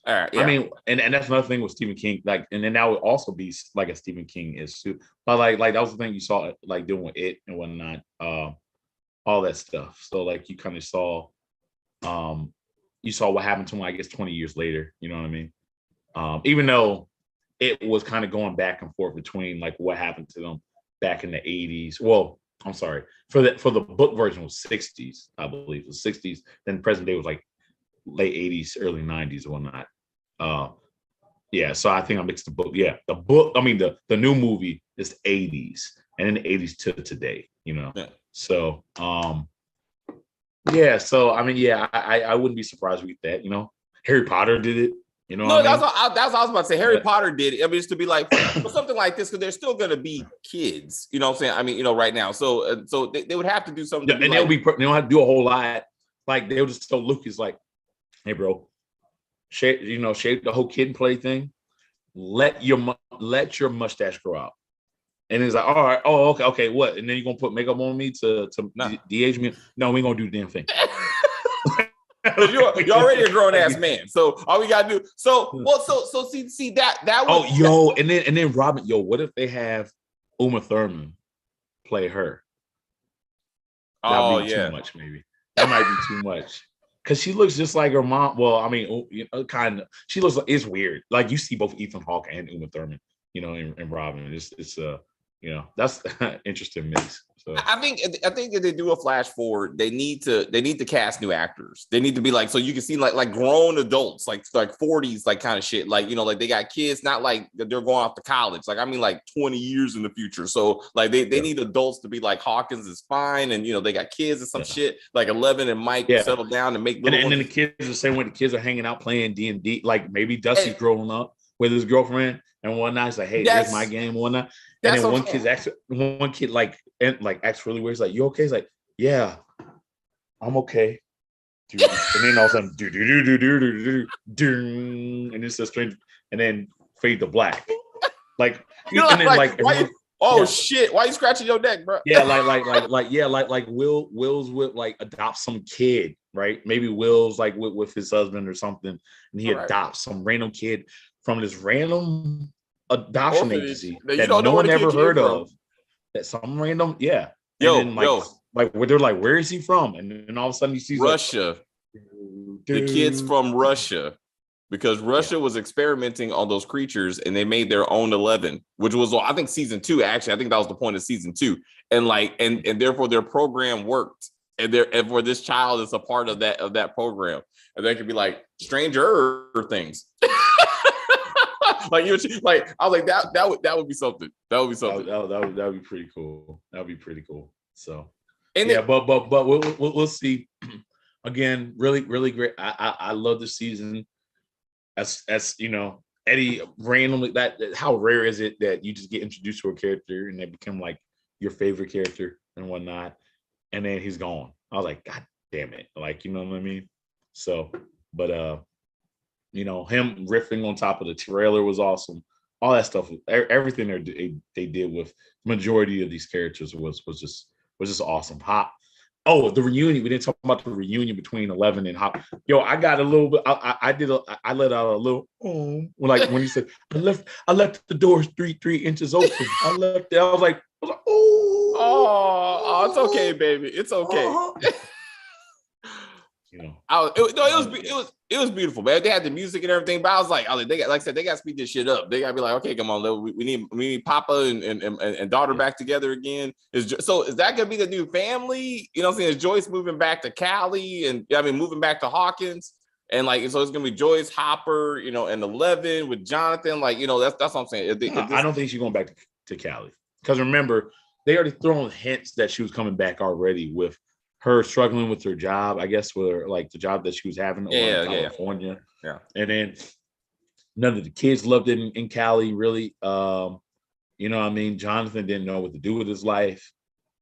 All right, yeah. I mean, and that's another thing with Stephen King, like, and then that would also be like a Stephen King is too. But like that was the thing you saw, like doing with it and whatnot, all that stuff. So like you kind of saw, you saw what happened to him, I guess 20 years later. You know what I mean? Even though it was kind of going back and forth between like what happened to them back in the 80s. Well, I'm sorry, for the book version was 60s, I believe it was 60s. Then present day was like late 80s, early 90s or whatnot. Yeah, so I think I mixed the book. Yeah, the book, I mean the new movie is 80s and then the 80s to today, you know. Yeah. So yeah, so I mean, yeah, I wouldn't be surprised with that, you know. Harry Potter did it, you know. No, that's what I was about to say. Harry Potter did it. I mean, it's to be like for something like this, because they're still gonna be kids, you know what I'm saying? I mean, you know, right now. So they would have to do something. Yeah, and they don't have to do a whole lot. Like they'll just tell Lucas, like, hey bro, shave the whole kid and play thing. Let your mustache grow out. And he's like, all right, oh, okay, what? And then you're gonna put makeup on me to de-age me? No, we ain't gonna do the damn thing. You're already a grown ass man, so all we gotta do. So see that was. Oh, and then Robin, what if they have Uma Thurman play her? That'd be too much, maybe. That might be too much. Because she looks just like her mom. Well, I mean, kind of. She looks like, it's weird. Like you see both Ethan Hawke and Uma Thurman, you know, and Robin. It's you know, that's interesting mix. So I think if they do a flash forward, they need to cast new actors. They need to be like, so you can see like grown adults, like 40s, like kind of shit. Like, you know, like they got kids, not like they're going off to college. Like, I mean, like 20 years in the future. So like they need adults to be like, Hawkins is fine. And, you know, they got kids and some shit like 11 and Mike settle down and make little and then the kids are the same way the kids are hanging out playing D&D. Like maybe Dusty's growing up with his girlfriend and whatnot. It's like, hey, there's my game and whatnot. And then one kid like acts really weird. He's like, you okay? He's like, yeah, I'm okay. Dude. And then all of a sudden, and it's a strange, and then fade to black. Like, and then shit, why you scratching your neck, bro? Yeah, like Will's with like adopt some kid, right? Maybe Will's like with his husband or something, and he adopts some random kid from this random adoption agency that no one ever heard of. That some random, and then like where they're like, where is he from? And then all of a sudden he sees Russia. The kid's from Russia, because Russia was experimenting on those creatures and they made their own 11, which was, I think, season 2. Actually, I think that was the point of season 2. And like, and therefore their program worked. And for this child is a part of that program. And they could be like stranger things. Like I was like that would be something. That would be something. That would be pretty cool. That would be pretty cool. So but we'll see. Again, really, really great. I love the season. As you know, Eddie randomly, that how rare is it that you just get introduced to a character and they become like your favorite character and whatnot, and then he's gone. I was like, God damn it. Like, you know what I mean? So, but you know, him riffing on top of the trailer was awesome. All that stuff, everything they did with majority of these characters was just awesome. Hot. Oh, the reunion. We didn't talk about the reunion between 11 and Hop. Yo, I got a little bit. I let out a little. Like when he said, I left the doors three inches open. I left it. I was like, oh, it's okay, baby. It's okay. You know, it was beautiful, man. They had the music and everything, but I was like, they got, like I said, they got to speed this shit up. They got to be like, okay, come on, we need Papa and daughter back together again. Is that gonna be the new family? You know what I'm saying? Is Joyce moving back to Cali and moving back to Hawkins? And like, so it's gonna be Joyce, Hopper, you know, and 11 with Jonathan. Like, you know, that's what I'm saying. I don't think she's going back to Cali, because remember, they already thrown hints that she was coming back already with her struggling with her job, I guess, with her, like the job that she was having in California. Yeah. And then None of the kids loved it in Cali, really. You know what I mean? Jonathan didn't know what to do with his life,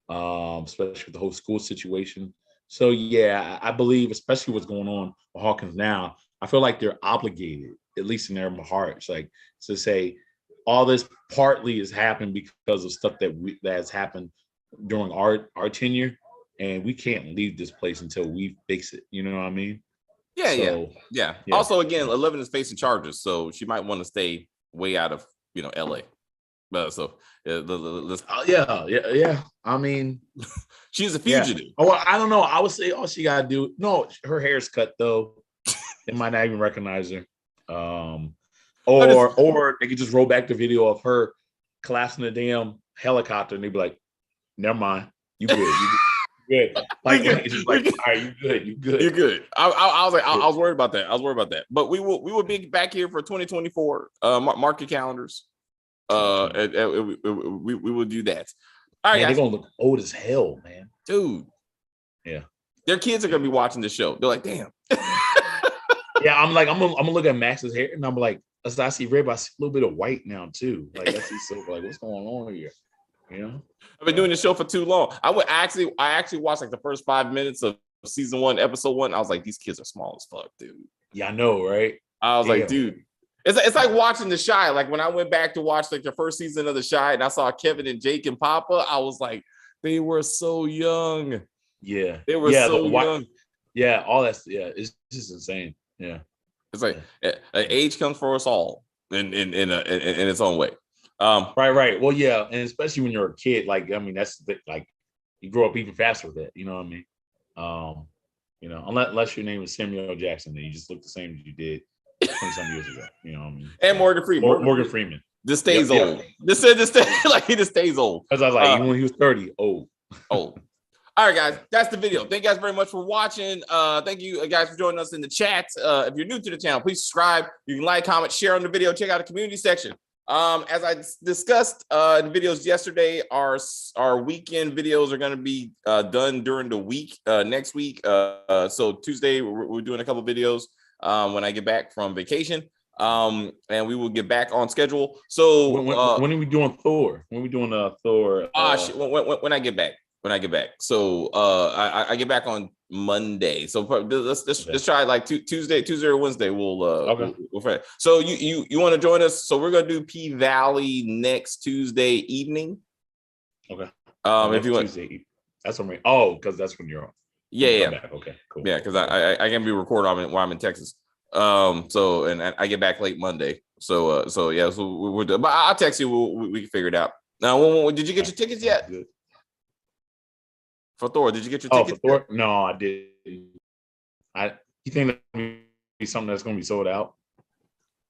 especially with the whole school situation. So yeah, I believe, especially what's going on with Hawkins now, I feel like they're obligated, at least in their hearts, like to say all this partly has happened because of stuff that has happened during our tenure, and we can't leave this place until we fix it. You know what I mean? So Yeah. Also, again, 11 is facing charges, so she might want to stay way out of LA. Yeah. I mean, she's a fugitive. Oh, well, I don't know. I would say all she gotta do. No, her hair's cut though. They might not even recognize her. Or they could just roll back the video of her collapsing the damn helicopter, and they'd be like, "Never mind, you good, you good." Like it's just like, all right, you good, you're good. I was like, I was worried about that. But we will be back here for 2024. Mark your calendars. And we will do that. All right, they're gonna look old as hell, man. Dude. Yeah. Their kids are gonna be watching the show. They're like, damn. Yeah, I'm gonna look at Max's hair, and I'm like, as I see red, but I see a little bit of white now too. Like I see silver. Like, what's going on here? I've been doing the show for too long. I actually watched like the first 5 minutes of season 1, episode 1. I was like, these kids are small as fuck, dude. Yeah, I know, right? I was like, dude. It's like watching The Chi. Like when I went back to watch like the first season of The Chi, and I saw Kevin and Jake and Papa, I was like, they were so young. Yeah, they were so young. Yeah, all that's it's just insane. Yeah, it's like age comes for us all in its own way. Right. Well, yeah, and especially when you're a kid, like I mean, that's like you grow up even faster with that. You know what I mean? Unless your name is Samuel L. Jackson, then you just look the same as you did 20-some years ago. You know what I mean? And Morgan Freeman. Morgan Freeman. This stays old. This like he just stays old. Because I was like, even when he was 30, old. All right, guys, that's the video. Thank you guys very much for watching. Thank you guys for joining us in the chat. If you're new to the channel, please subscribe. You can like, comment, share on the video. Check out the community section. As I discussed in videos yesterday, our weekend videos are going to be done during the week next week. So Tuesday, we're doing a couple videos when I get back from vacation. And we will get back on schedule. So when are we doing Thor? When are we doing Thor? When I get back. So I get back on Monday. So let's try like Tuesday or Wednesday. We'll so you want to join us? So we're gonna do P Valley next Tuesday evening. Okay. If you want, Tuesday, that's when because that's when you're on. Yeah. Okay. Cool. Yeah, because I can be recording while I'm in Texas. So and I get back late Monday. So we're but I'll text you. We can figure it out. Now, did you get your tickets yet? Good. For Thor, did you get your tickets? For Thor? No, I didn't. You think that would be something that's going to be sold out?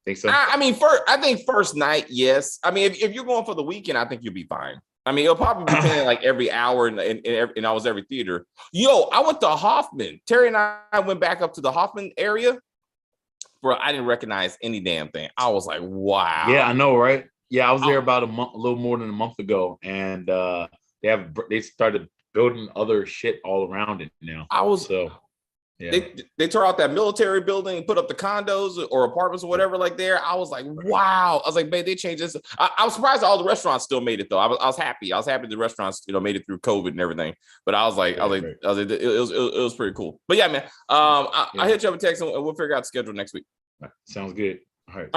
Think so? I mean, I think first night, yes. I mean, if you're going for the weekend, I think you'll be fine. I mean, it'll probably be paying like every hour in almost every theater. Yo, I went to Hoffman. Terry and I went back up to the Hoffman area. Bro, I didn't recognize any damn thing. I was like, wow. Yeah, I know, right? Yeah, I was there about a little more than a month ago, and they started building other shit all around it now. They tore out that military building, put up the condos or apartments or whatever like there. I was like, wow. I was like, man, they changed this. I was surprised all the restaurants still made it though. I was happy. I was happy the restaurants, made it through COVID and everything. But I was like, it was pretty cool. But yeah, man, I hit you up a text and we'll figure out the schedule next week. Sounds good. All right.